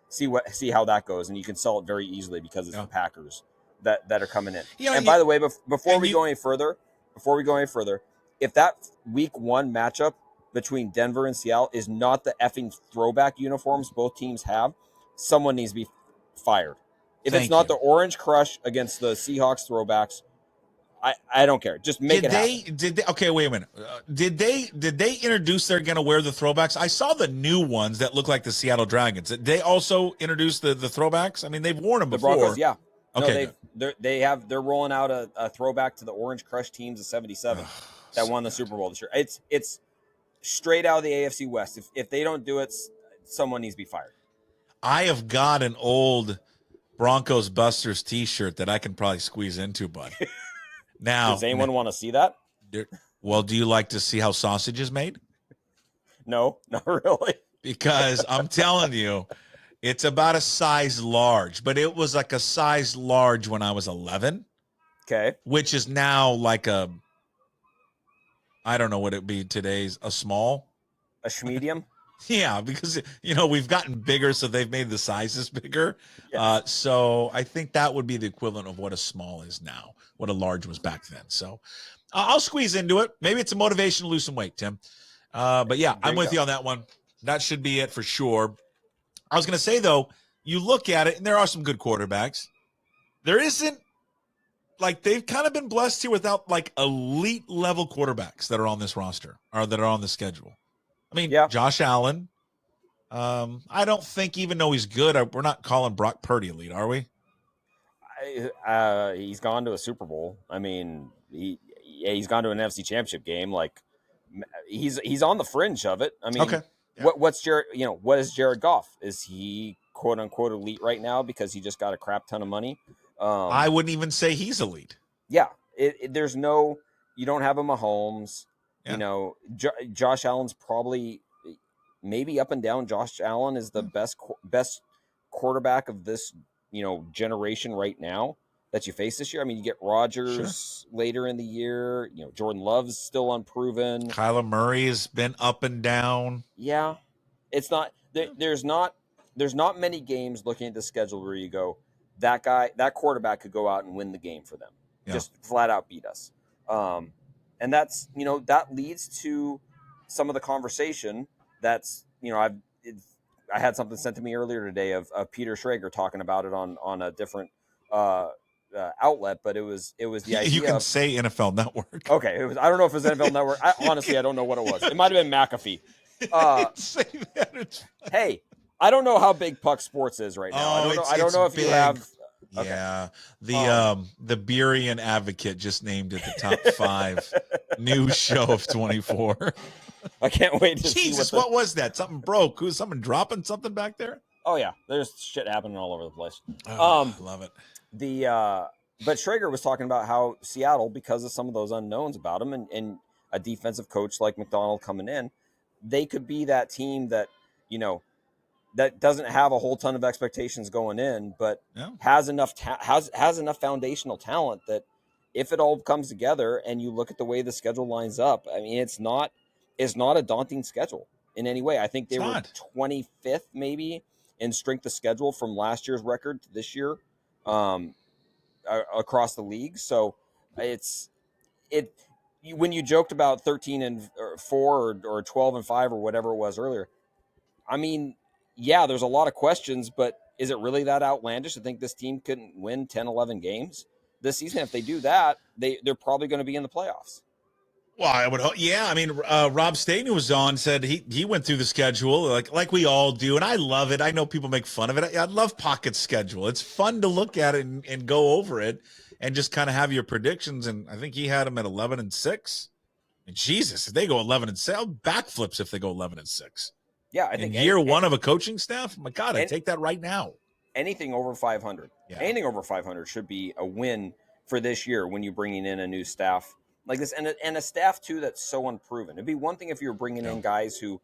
see how that goes, and you can sell it very easily because it's the Packers that are coming in. And by the way, before we go any further, if that week 1 matchup between Denver and Seattle is not the effing throwback uniforms both teams have, someone needs to be fired. If it's not the Orange Crush against the Seahawks throwbacks, I don't care. Just make it happen. Did they? Okay, wait a minute. Did they introduce they're going to wear the throwbacks? I saw the new ones that look like the Seattle Dragons. Did they also introduce the throwbacks? I mean, they've worn them before. The Broncos, yeah. Okay, they're rolling out a throwback to the Orange Crush teams of '77 that won the Super Bowl this year. It's straight out of the AFC West. If they don't do it, someone needs to be fired. I have got an old Broncos Busters T-shirt that I can probably squeeze into, bud. Now, does anyone want to see that? Well, do you like to see how sausage is made? No, not really. Because I'm telling you, it's about a size large, but it was like a size large when I was 11. Okay. Which is now like I don't know what it'd be today's, a small? A medium? Yeah, because, we've gotten bigger, so they've made the sizes bigger. Yes. So I think that would be the equivalent of what a small is now, what a large was back then. So I'll squeeze into it. Maybe it's a motivation to lose some weight, Tim. But yeah, I'm with you on that one. That should be it for sure. I was going to say, though, you look at it, and there are some good quarterbacks. There isn't, they've kind of been blessed here without, elite level quarterbacks that are on this roster or that are on the schedule. I mean, Josh Allen, I don't think, even though he's good, we're not calling Brock Purdy elite, are we? He's gone to a Super Bowl. I mean, he's gone to an NFC Championship game. He's on the fringe of it. I mean, okay. Yeah. What is Jared Goff? Is he quote unquote elite right now because he just got a crap ton of money? I wouldn't even say he's elite. Yeah, you don't have a Mahomes. Yeah. Josh Allen's probably maybe up and down. Josh Allen is the best quarterback of this, generation right now that you face this year. I mean, you get Rodgers later in the year. Jordan Love's still unproven. Kyler Murray has been up and down. Yeah, it's not. There's not many games looking at the schedule where you go, that quarterback could go out and win the game for them. Yeah. Just flat out beat us. And that's, that leads to some of the conversation that's, I had something sent to me earlier today of Peter Schrager talking about it on a different outlet, but it was the idea. You can say NFL Network. Okay. I don't know if it was NFL Network. Honestly, I don't know what it was. It might've been McAfee. Say that. Hey, I don't know how big Puck Sports is right now. I don't know if big. You have. Okay. Yeah, the Burien Advocate just named it the top 5 news show of 24. I can't wait to see what was that? Something broke? Who's someone dropping something back there? Oh yeah, there's shit happening all over the place. Love it. But Schrager was talking about how Seattle, because of some of those unknowns about him and a defensive coach like McDonald coming in, they could be that team that that doesn't have a whole ton of expectations going in, but has enough has enough foundational talent that if it all comes together and you look at the way the schedule lines up, I mean, it's not a daunting schedule in any way. I think they were 25th maybe in strength of schedule from last year's record to this year across the league. So when you joked about 13-4 or 12-5 or whatever it was earlier, I mean, yeah, there's a lot of questions, but is it really that outlandish to think this team couldn't win 10, 11 games this season? If they do that, they're probably going to be in the playoffs. Well, I would hope. Yeah, I mean, Rob Staton, who was on, said he went through the schedule like we all do, and I love it. I know people make fun of it. I love Puckett's schedule. It's fun to look at it and go over it and just kind of have your predictions. And I think he had them at 11-6. And Jesus, if they go 11-6, backflips if they go 11-6. Yeah, I think year one of a coaching staff. My God, I take that right now. Anything over 500, anything over 500 should be a win for this year when you're bringing in a new staff like this, and a staff too that's so unproven. It'd be one thing if you were bringing in guys who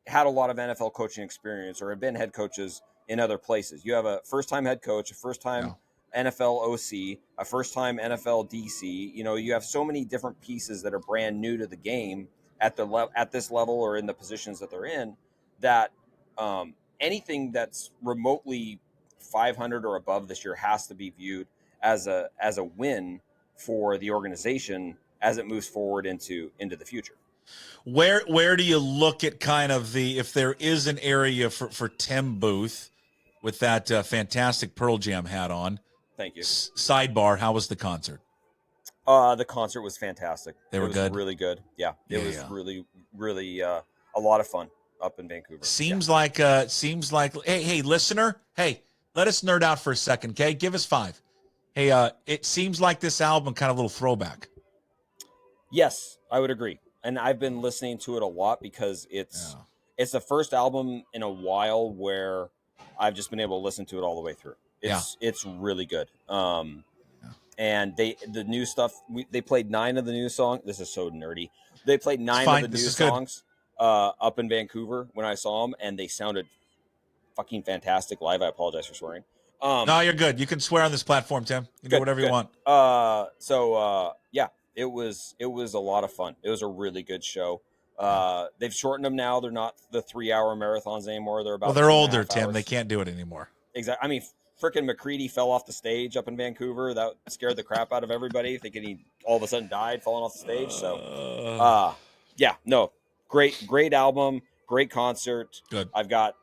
had a lot of NFL coaching experience or had been head coaches in other places. You have a first-time head coach, a first-time NFL OC, a first-time NFL DC. You have so many different pieces that are brand new to the game at this level or in the positions that they're in, that anything that's remotely 500 or above this year has to be viewed as a win for the organization as it moves forward into the future. Where do you look at kind of if there is an area for Tim Booth with that fantastic Pearl Jam hat on? Thank you. Sidebar, how was the concert? The concert was fantastic. It was good? Really good. Yeah, it was really, really a lot of fun up in Vancouver. Seems like hey listener, hey, let us nerd out for a second, okay? Give us 5. Hey, it seems like this album kind of a little throwback. Yes, I would agree. And I've been listening to it a lot because it's the first album in a while where I've just been able to listen to it all the way through. It's really good. And the new stuff, they played 9 of the new songs. This is so nerdy. They played 9 of the new songs up in Vancouver when I saw them, and they sounded fucking fantastic live. I apologize for swearing. No, you're good. You can swear on this platform, Tim. You do whatever you want. Yeah, it was a lot of fun. It was a really good show. They've shortened them now. They're not the 3-hour marathons anymore. They're about they're older, Tim. They can't do it anymore. Exactly. I mean, frickin' McCready fell off the stage up in Vancouver. That scared the crap out of everybody, thinking he all of a sudden died falling off the stage. So, great album, great concert. Good. I've got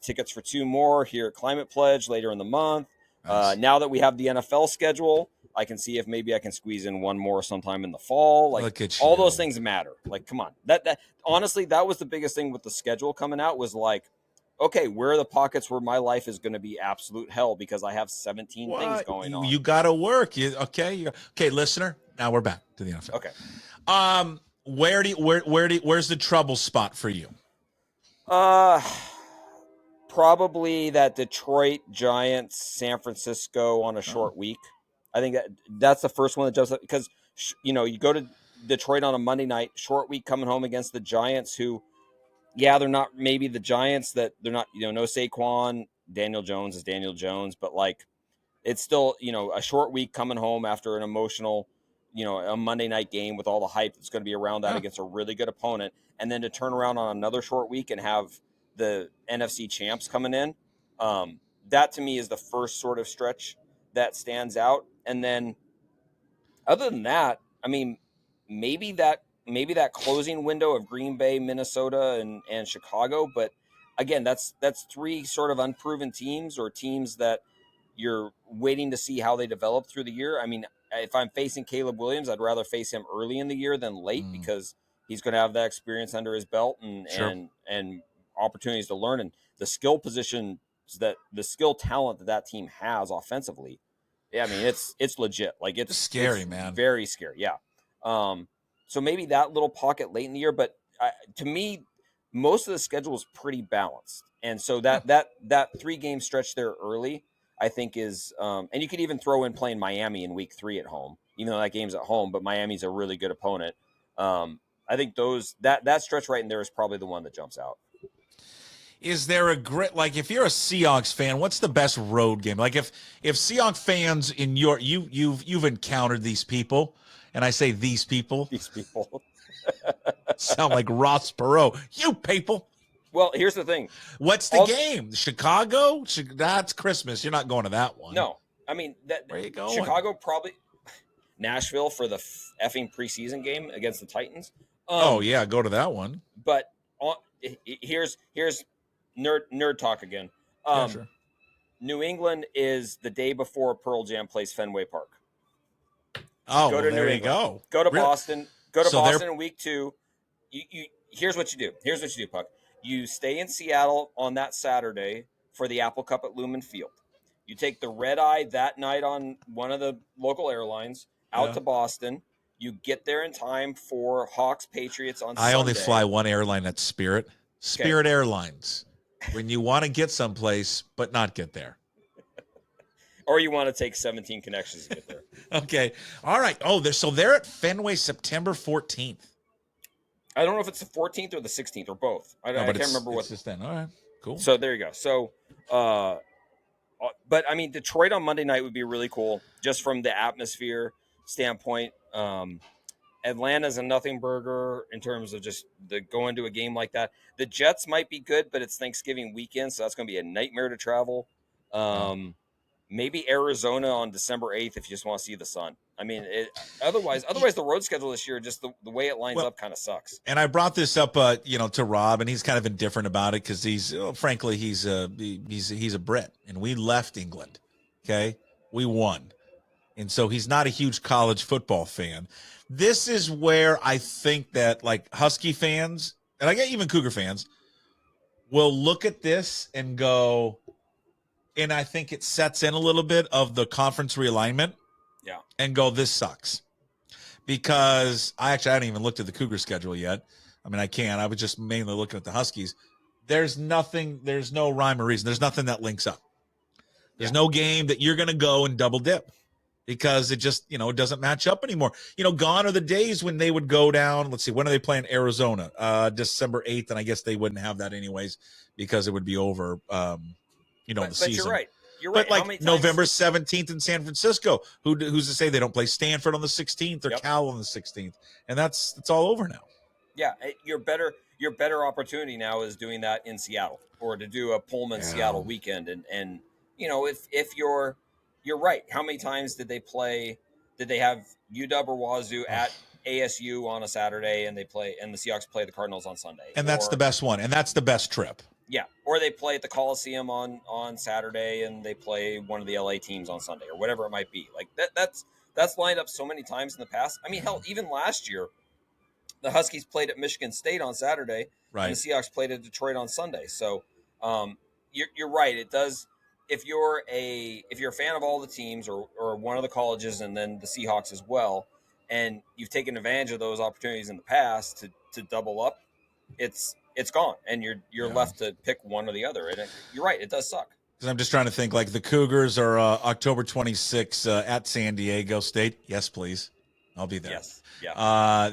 tickets for 2 more here at Climate Pledge later in the month. Nice. Now that we have the NFL schedule, I can see if maybe I can squeeze in one more sometime in the fall. Like, all those things matter. Like, come on. That honestly, that was the biggest thing with the schedule coming out was like, okay, where are the pockets where my life is going to be absolute hell because I have 17 things going on? You got to work. Okay, listener. Now we're back to the NFL. Okay. Where's the trouble spot for you? Probably that Detroit Giants, San Francisco on a short week. I think that's the first one that does that because you go to Detroit on a Monday night, short week coming home against the Giants, who. Yeah, they're not maybe the Giants that they're not, no Saquon, Daniel Jones is Daniel Jones, but like it's still, a short week coming home after an emotional, a Monday night game with all the hype that's going to be around that against a really good opponent. And then to turn around on another short week and have the NFC champs coming in. That to me is the first sort of stretch that stands out. And then other than that, I mean, maybe that closing window of Green Bay, Minnesota, and Chicago. But again, that's 3 sort of unproven teams or teams that you're waiting to see how they develop through the year. I mean, if I'm facing Caleb Williams, I'd rather face him early in the year than late because he's going to have that experience under his belt and opportunities to learn. And the skill positions the skill talent that team has offensively. Yeah, I mean, it's legit. Like it's scary, man. Very scary. Yeah. So maybe that little pocket late in the year, but to me, most of the schedule is pretty balanced. And so that 3-game stretch there early, I think is, and you could even throw in playing Miami in week 3 at home, even though that game's at home, but Miami's a really good opponent. I think that stretch right in there is probably the one that jumps out. Is there a great, like, if you're a Seahawks fan, what's the best road game? Like, if Seahawks fans in you've encountered these people, and I say these people sound like Ross Perot. You people. Well, here's the thing. What's the game? Chicago? That's Christmas. You're not going to that one. No, I mean where are you going? Chicago probably. Nashville for the effing preseason game against the Titans. Go to that one. But here's nerd talk again. Sure. New England is the day before Pearl Jam plays Fenway Park. There you go. Go to Boston. Go to Boston in week 2. Here's what you do, Puck. You stay in Seattle on that Saturday for the Apple Cup at Lumen Field. You take the red eye that night on one of the local airlines out to Boston. You get there in time for Hawks Patriots on Sunday. I only fly one airline, that's Spirit. Spirit Airlines. When you want to get someplace but not get there. Or you want to take 17 connections to get there. Okay. All right. They're at Fenway September 14th. I don't know if it's the 14th or the 16th or both. I can't remember what. It's just then. All right. Cool. So there you go. So, but I mean, Detroit on Monday night would be really cool just from the atmosphere standpoint. Atlanta's a nothing burger in terms of just going to a game like that. The Jets might be good, but it's Thanksgiving weekend, so that's going to be a nightmare to travel. Maybe Arizona on December 8th if you just want to see the sun. I mean, otherwise the road schedule this year, just the way it lines up kind of sucks. And I brought this up, to Rob, and he's kind of indifferent about it because he's a Brit, and we left England. Okay, we won, and so he's not a huge college football fan. This is where I think that like Husky fans, and I get even Cougar fans, will look at this and go. And I think it sets in a little bit of the conference realignment. Yeah. And go, this sucks. Because I haven't even looked at the Cougar schedule yet. I mean, I can't. I was just mainly looking at the Huskies. There's no rhyme or reason. There's nothing that links up. There's no game that you're going to go and double dip because it just, it doesn't match up anymore. Gone are the days when they would go down. Let's see, when are they playing Arizona? December 8th. And I guess they wouldn't have that anyways because it would be over. The season. You're right. You're right. But like November 17th in San Francisco, who's to say they don't play Stanford on the 16th or Cal on the 16th? And it's all over now. Yeah, your better opportunity now is doing that in Seattle or to do a Pullman Seattle weekend. And if you're right, how many times did they have UW or Wazoo at ASU on a Saturday and the Seahawks play the Cardinals on Sunday? And that's the best one. And that's the best trip. Yeah, or they play at the Coliseum on Saturday, and they play one of the LA teams on Sunday, or whatever it might be. Like that's lined up so many times in the past. I mean, hell, even last year, the Huskies played at Michigan State on Saturday, right, and the Seahawks played at Detroit on Sunday. So, you're right. It does. If you're a fan of all the teams or one of the colleges, and then the Seahawks as well, and you've taken advantage of those opportunities in the past to double up, it's gone, and you're left to pick one or the other. And you're right, it does suck. Because I'm just trying to think, like the Cougars are October 26th at San Diego State. Yes, please, I'll be there. Yes, yeah.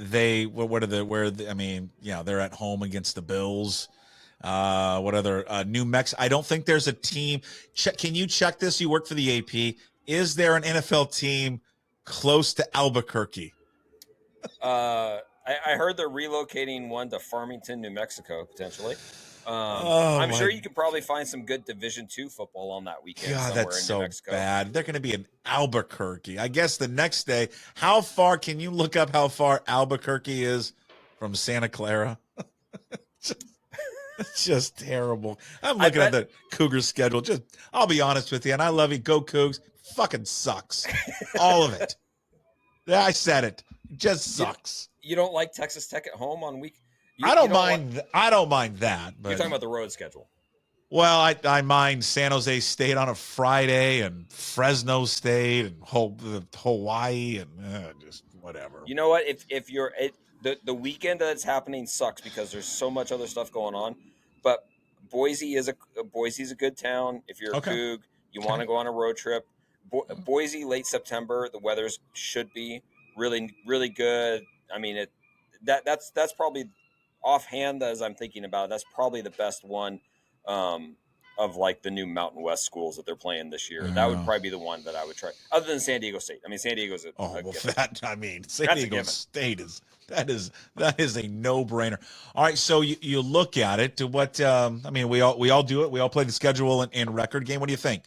They're at home against the Bills. What other New Mexico? I don't think there's a team. Can you check this? You work for the AP. Is there an NFL team close to Albuquerque? I heard they're relocating one to Farmington, New Mexico, potentially. I'm sure you could probably find some good Division II football on that weekend. God, somewhere that's in so New Mexico. bad. They're going to be in Albuquerque. I guess the next day. How far can you look up how far Albuquerque is from Santa Clara? It's just terrible. I'm looking at the Cougar schedule. I'll be honest with you, and I love you. Go Cougs. Fucking sucks. All of it. Yeah, I said it. It just sucks. You don't like Texas Tech at home on week? I don't mind. I don't mind that. But you're talking about the road schedule. Well, I mind San Jose State on a Friday and Fresno State and Hawaii and just whatever. You know what? If you're the weekend that's happening sucks because there's so much other stuff going on. But Boise's a good town. If you're a Coug, you want to go on a road trip. Boise, late September, the weather should be really, really good. I mean, that's probably offhand as I'm thinking about it, that's probably the best one of like the new Mountain West schools that they're playing this year. That would probably be the one that I would try, other than San Diego State. I mean, San Diego's San Diego State is a no-brainer. All right, so you look at it to what we all do it. We all play the schedule and record game. What do you think?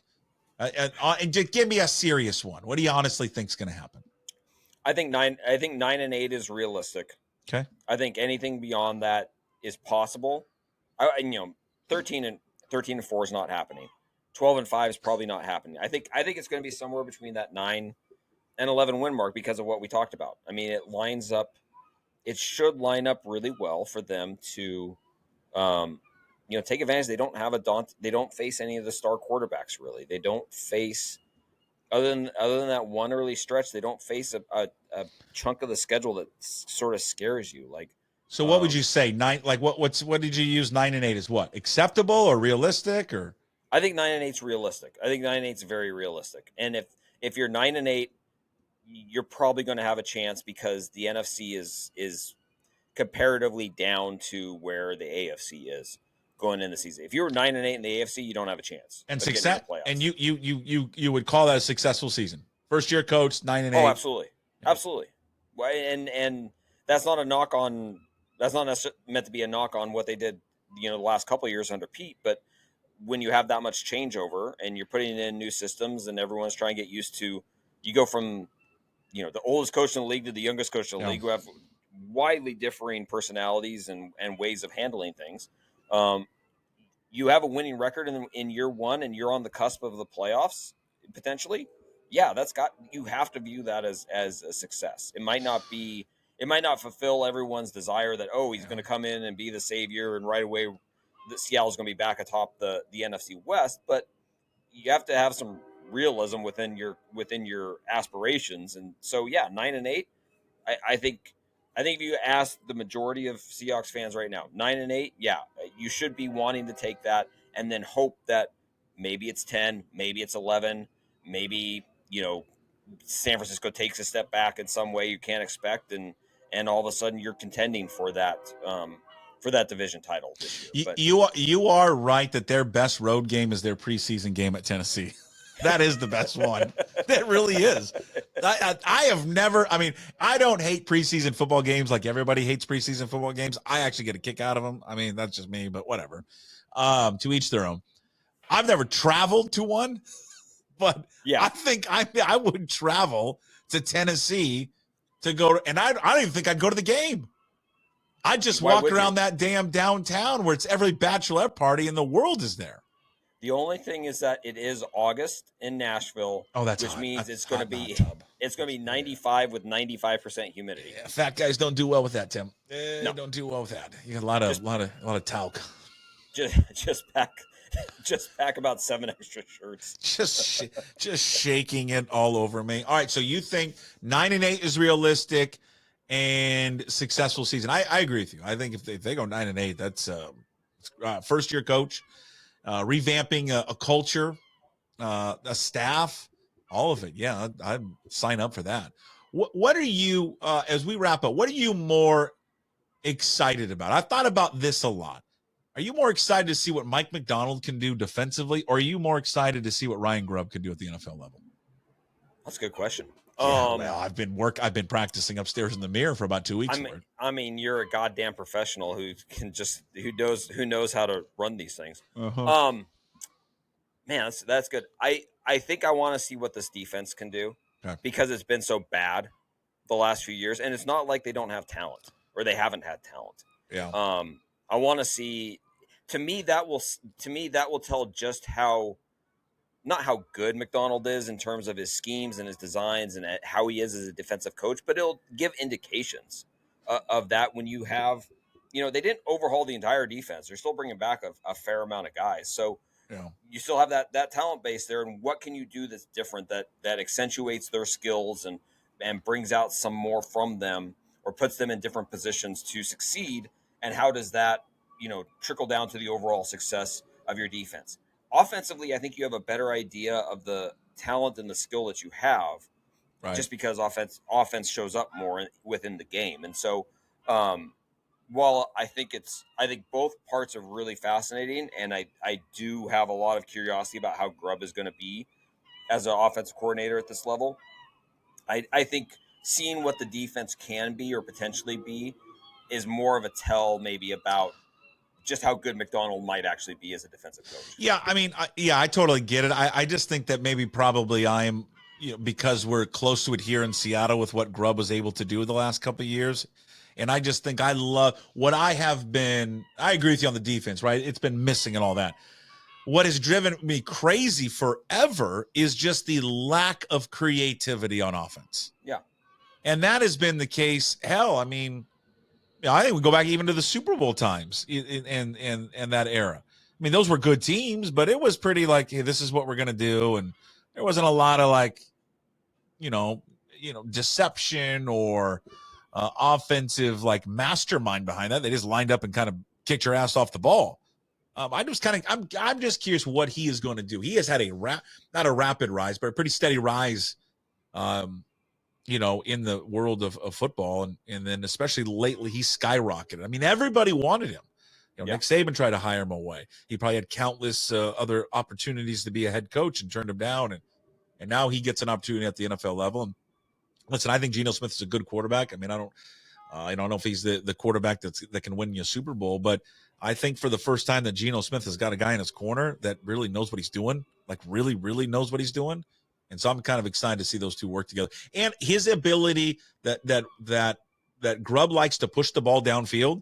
And just give me a serious one. What do you honestly think is going to happen? I think 9-8 is realistic. Okay. I think anything beyond that is possible. 13 and 4 is not happening. 12 and 5 is probably not happening. I think it's going to be somewhere between that 9 and 11 win mark because of what we talked about. I mean, it lines up. It should line up really well for them to, take advantage. They don't have they don't face any of the star quarterbacks really. They don't face. Other than that one early stretch, they don't face a chunk of the schedule that sort of scares you. Like, so what would you say? 9? Like what did you use? 9 and 8 is what? Acceptable or realistic or? I think 9 and 8 is realistic. I think 9 and 8 is very realistic. And if you're 9 and 8, you're probably going to have a chance because the NFC is comparatively down to where the AFC is going in the season. If you were 9 and 8 in the AFC, you don't have a chance. And success. And you would call that a successful season. First year coach, 9 and 8. Oh, absolutely, absolutely. And that's not a knock on. That's not necessarily meant to be a knock on what they did, the last couple of years under Pete. But when you have that much changeover and you're putting in new systems and everyone's trying to get used to, you go from the oldest coach in the league to the youngest coach in the league who have widely differing personalities and ways of handling things. You have a winning record in year one and you're on the cusp of the playoffs potentially. Yeah, you have to view that as a success. It might not fulfill everyone's desire that, he's going to come in and be the savior and right away Seattle's going to be back atop the NFC West, but you have to have some realism within your aspirations. And so 9-8, I think if you ask the majority of Seahawks fans right now, 9-8, you should be wanting to take that and then hope that maybe it's 10, maybe it's 11, maybe San Francisco takes a step back in some way you can't expect, and all of a sudden you're contending for that division title this year. But you are right that their best road game is their preseason game at Tennessee. That is the best one. That really is. I have never, I don't hate preseason football games like everybody hates preseason football games. I actually get a kick out of them. That's just me, but whatever. To each their own. I've never traveled to one, but I think I would travel to Tennessee to go, and I don't even think I'd go to the game. I'd just walk around that damn downtown where it's every bachelorette party in the world is there. The only thing is that it is August in Nashville, which hot. means it's going to be 95 with 95% humidity. Yeah, fat guys don't do well with that, Tim. No. Don't do well with that. You got a lot of talc. Just pack about 7 extra shirts. just shaking it all over me. All right, so you think 9-8 is realistic and successful season? I agree with you. I think if they go 9-8, that's first year coach. Revamping a culture, a staff, all of it. Yeah, I'd sign up for that. What are you, as we wrap up, what are you more excited about? I've thought about this a lot. Are you more excited to see what Mike McDonald can do defensively, or are you more excited to see what Ryan Grubb can do at the NFL level? That's a good question. I've been practicing upstairs in the mirror for about 2 weeks. You're a goddamn professional who knows how to run these things. Uh-huh. Man, that's good. I think I want to see what this defense can do because it's been so bad the last few years, and it's not like they don't have talent or they haven't had talent. Yeah. I want to see. To me, that will tell just not how good McDonald is in terms of his schemes and his designs and how he is as a defensive coach, but it'll give indications of that when you have, they didn't overhaul the entire defense. They're still bringing back a fair amount of guys. So you still have that talent base there. And what can you do that's different that accentuates their skills and brings out some more from them or puts them in different positions to succeed? And how does that, trickle down to the overall success of your defense? Offensively, I think you have a better idea of the talent and the skill that you have, just because offense shows up more within the game. And so, while I think both parts are really fascinating, and I do have a lot of curiosity about how Grubb is going to be as an offensive coordinator at this level, I think seeing what the defense can be or potentially be is more of a tell maybe about just how good McDonald might actually be as a defensive coach. Yeah, I totally get it. I just think that maybe probably I'm, because we're close to it here in Seattle with what Grubb was able to do the last couple of years. And I just think I love what I agree with you on the defense, right? It's been missing and all that. What has driven me crazy forever is just the lack of creativity on offense. Yeah. And that has been the case. Hell, I think we go back even to the Super Bowl times and that era. Those were good teams, but it was pretty like, hey, this is what we're going to do. And there wasn't a lot of deception or offensive mastermind behind that. They just lined up and kind of kicked your ass off the ball. I'm just curious what he is going to do. He has had not a rapid rise, but a pretty steady rise, in the world of football. And then especially lately, he skyrocketed. Everybody wanted him. Nick Saban tried to hire him away. He probably had countless other opportunities to be a head coach and turned him down. And now he gets an opportunity at the NFL level. And Listen, I think Geno Smith is a good quarterback. I mean, I don't know if he's the quarterback that can win you a Super Bowl, but I think for the first time that Geno Smith has got a guy in his corner that really knows what he's doing, like really, really knows what he's doing. And so I'm kind of excited to see those two work together. And his ability that Grubb likes to push the ball downfield.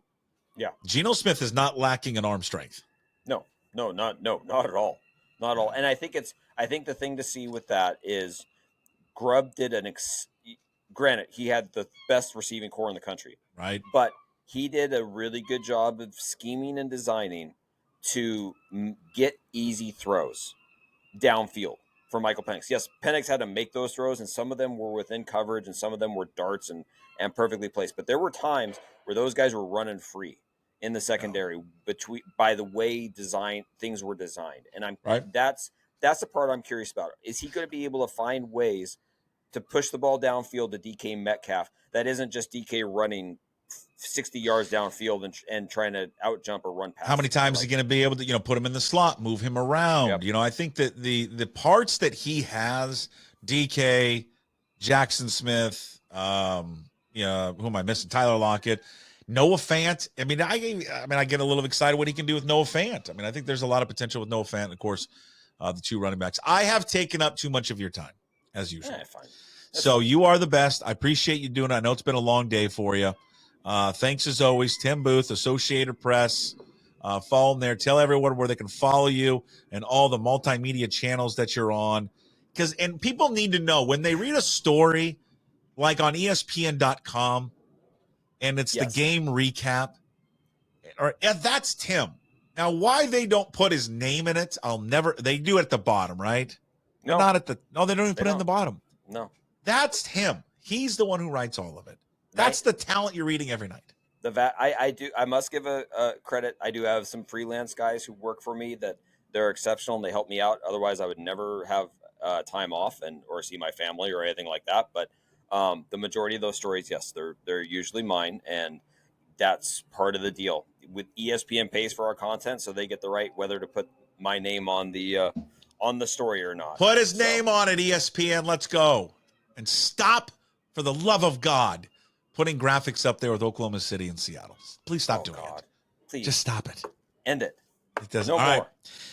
Yeah. Geno Smith is not lacking in arm strength. No, not at all. Not at all. And I think the thing to see with that is Grubb did granted, he had the best receiving core in the country. Right. But he did a really good job of scheming and designing to get easy throws downfield for Michael Penix. Yes, Penix had to make those throws, and some of them were within coverage, and some of them were darts and perfectly placed. But there were times where those guys were running free in the secondary by the way things were designed. And that's the part I'm curious about. Is he going to be able to find ways to push the ball downfield to DK Metcalf that isn't just DK running 60 yards downfield and trying to out jump or run past? How many times is he going to be able to, put him in the slot, move him around? Yep. I think that the parts that he has, DK, Jackson Smith, who am I missing? Tyler Lockett, Noah Fant. I get a little excited what he can do with Noah Fant. I think there's a lot of potential with Noah Fant, and of course, the two running backs. I have taken up too much of your time, as usual. Fine. So you are the best. I appreciate you doing it. I know it's been a long day for you. Thanks as always, Tim Booth, Associated Press. Follow them there. Tell everyone where they can follow you and all the multimedia channels that you're on. And people need to know when they read a story like on ESPN.com and it's the game recap, that's Tim. Now, why they don't put his name in it, they do it at the bottom, right? No. Not at they don't even put it in the bottom. No. That's him. He's the one who writes all of it. That's the talent you're reading every night. I must give a credit. I do have some freelance guys who work for me that they're exceptional and they help me out. Otherwise, I would never have time off or see my family or anything like that. But the majority of those stories, yes, they're usually mine, and that's part of the deal. With ESPN pays for our content, so they get the right whether to put my name on the story or not. Put his name on it, ESPN. Let's go. And stop, for the love of God, putting graphics up there with Oklahoma City and Seattle. Please stop doing it. Please. Just stop it. End it. It doesn't. No All more. Right.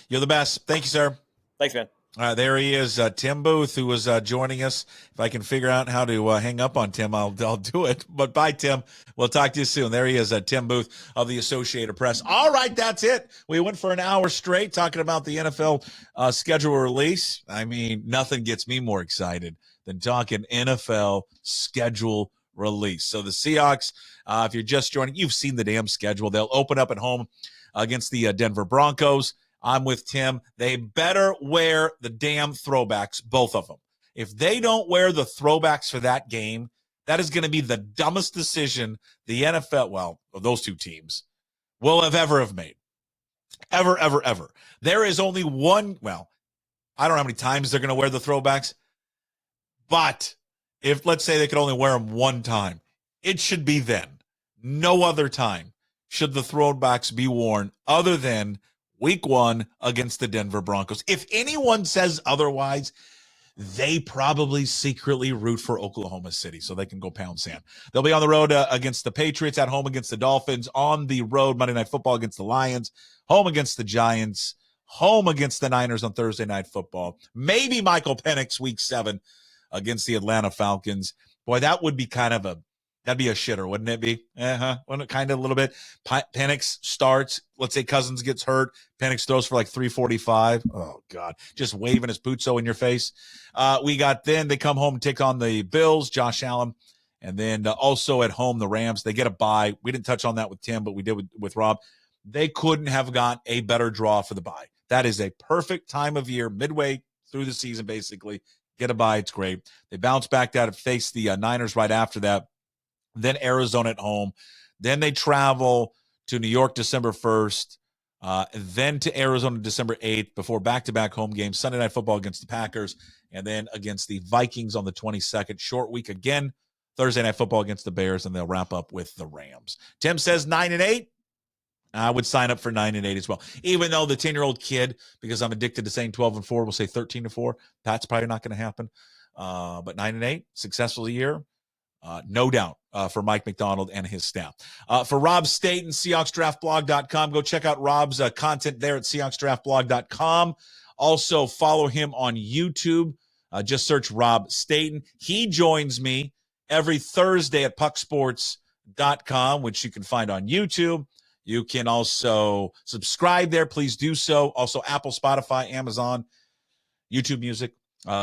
You're the best. Thank you, sir. Thanks, man. All right, there he is, Tim Booth, who was joining us. If I can figure out how to hang up on Tim, I'll do it. But bye, Tim. We'll talk to you soon. There he is, Tim Booth of the Associated Press. All right, that's it. We went for an hour straight talking about the NFL schedule release. Nothing gets me more excited than talking NFL schedule release. So the Seahawks, if you're just joining, you've seen the damn schedule. They'll open up at home against the Denver Broncos. I'm with Tim. They better wear the damn throwbacks, both of them. If they don't wear the throwbacks for that game, that is going to be the dumbest decision the NFL, those two teams, will have made. Ever, ever, ever. There is only one, I don't know how many times they're going to wear the throwbacks, but if, let's say, they could only wear them one time, it should be then. No other time should the throwbacks be worn other than Week 1 against the Denver Broncos. If anyone says otherwise, they probably secretly root for Oklahoma City so they can go pound sand. They'll be on the road against the Patriots, at home against the Dolphins, on the road Monday Night Football against the Lions, home against the Giants, home against the Niners on Thursday Night Football. Maybe Michael Penix Week 7 against the Atlanta Falcons. Boy, that would be that'd be a shitter, wouldn't it be? Wouldn't it kind of a little bit? Penix starts. Let's say Cousins gets hurt. Penix throws for like 345. Oh, God. Just waving his Puzzo in your face. Then they come home and take on the Bills, Josh Allen. And then also at home, the Rams. They get a bye. We didn't touch on that with Tim, but we did with Rob. They couldn't have got a better draw for the bye. That is a perfect time of year, midway through the season, basically. Get a bye. It's great. They bounce back out and face the Niners right after that. Then Arizona at home. Then they travel to New York December 1st, then to Arizona December 8th before back-to-back home games, Sunday Night Football against the Packers, and then against the Vikings on the 22nd. Short week again, Thursday Night Football against the Bears, and they'll wrap up with the Rams. Tim says 9-8. I would sign up for 9-8 as well. Even though the 10-year-old kid, because I'm addicted to saying 12-4, will say 13-4. That's probably not going to happen. But 9-8, successful year. No doubt for Mike McDonald and his staff. For Rob Staton, SeahawksDraftBlog.com. Go check out Rob's content there at SeahawksDraftBlog.com. Also follow him on YouTube. Just search Rob Staton. He joins me every Thursday at PuckSports.com, which you can find on YouTube. You can also subscribe there. Please do so. Also, Apple, Spotify, Amazon, YouTube Music.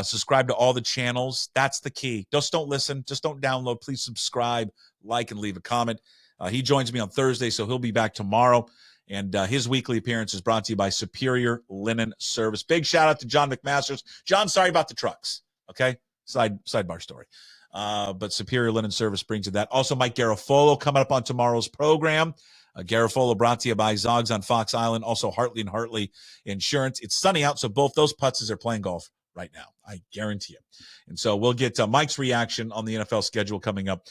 Subscribe to all the channels. That's the key. Just don't listen. Just don't download. Please subscribe, like, and leave a comment. He joins me on Thursday, so he'll be back tomorrow. And his weekly appearance is brought to you by Superior Linen Service. Big shout out to John McMasters. John, sorry about the trucks. Okay? Sidebar story. But Superior Linen Service brings you that. Also, Mike Garofolo coming up on tomorrow's program. Garofolo brought to you by Zogs on Fox Island. Also, Hartley and Hartley Insurance. It's sunny out, so both those putzes are playing golf right now. I guarantee you. And so we'll get Mike's reaction on the NFL schedule coming up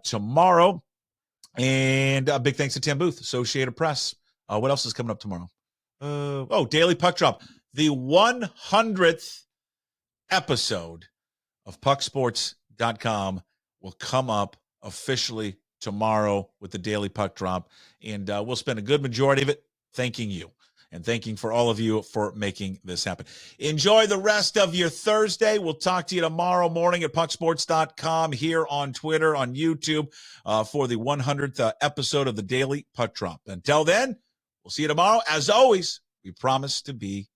tomorrow. And a big thanks to Tim Booth, Associated Press. What else is coming up tomorrow? Daily Puck Drop. The 100th episode of PuckSports.com will come up officially tomorrow with the Daily Puck Drop. And we'll spend a good majority of it thanking you and thanking for all of you for making this happen. Enjoy the rest of your Thursday. We'll talk to you tomorrow morning at PuckSports.com, here on Twitter, on YouTube, for the 100th episode of the Daily Puck Drop. Until then, we'll see you tomorrow. As always, we promise to be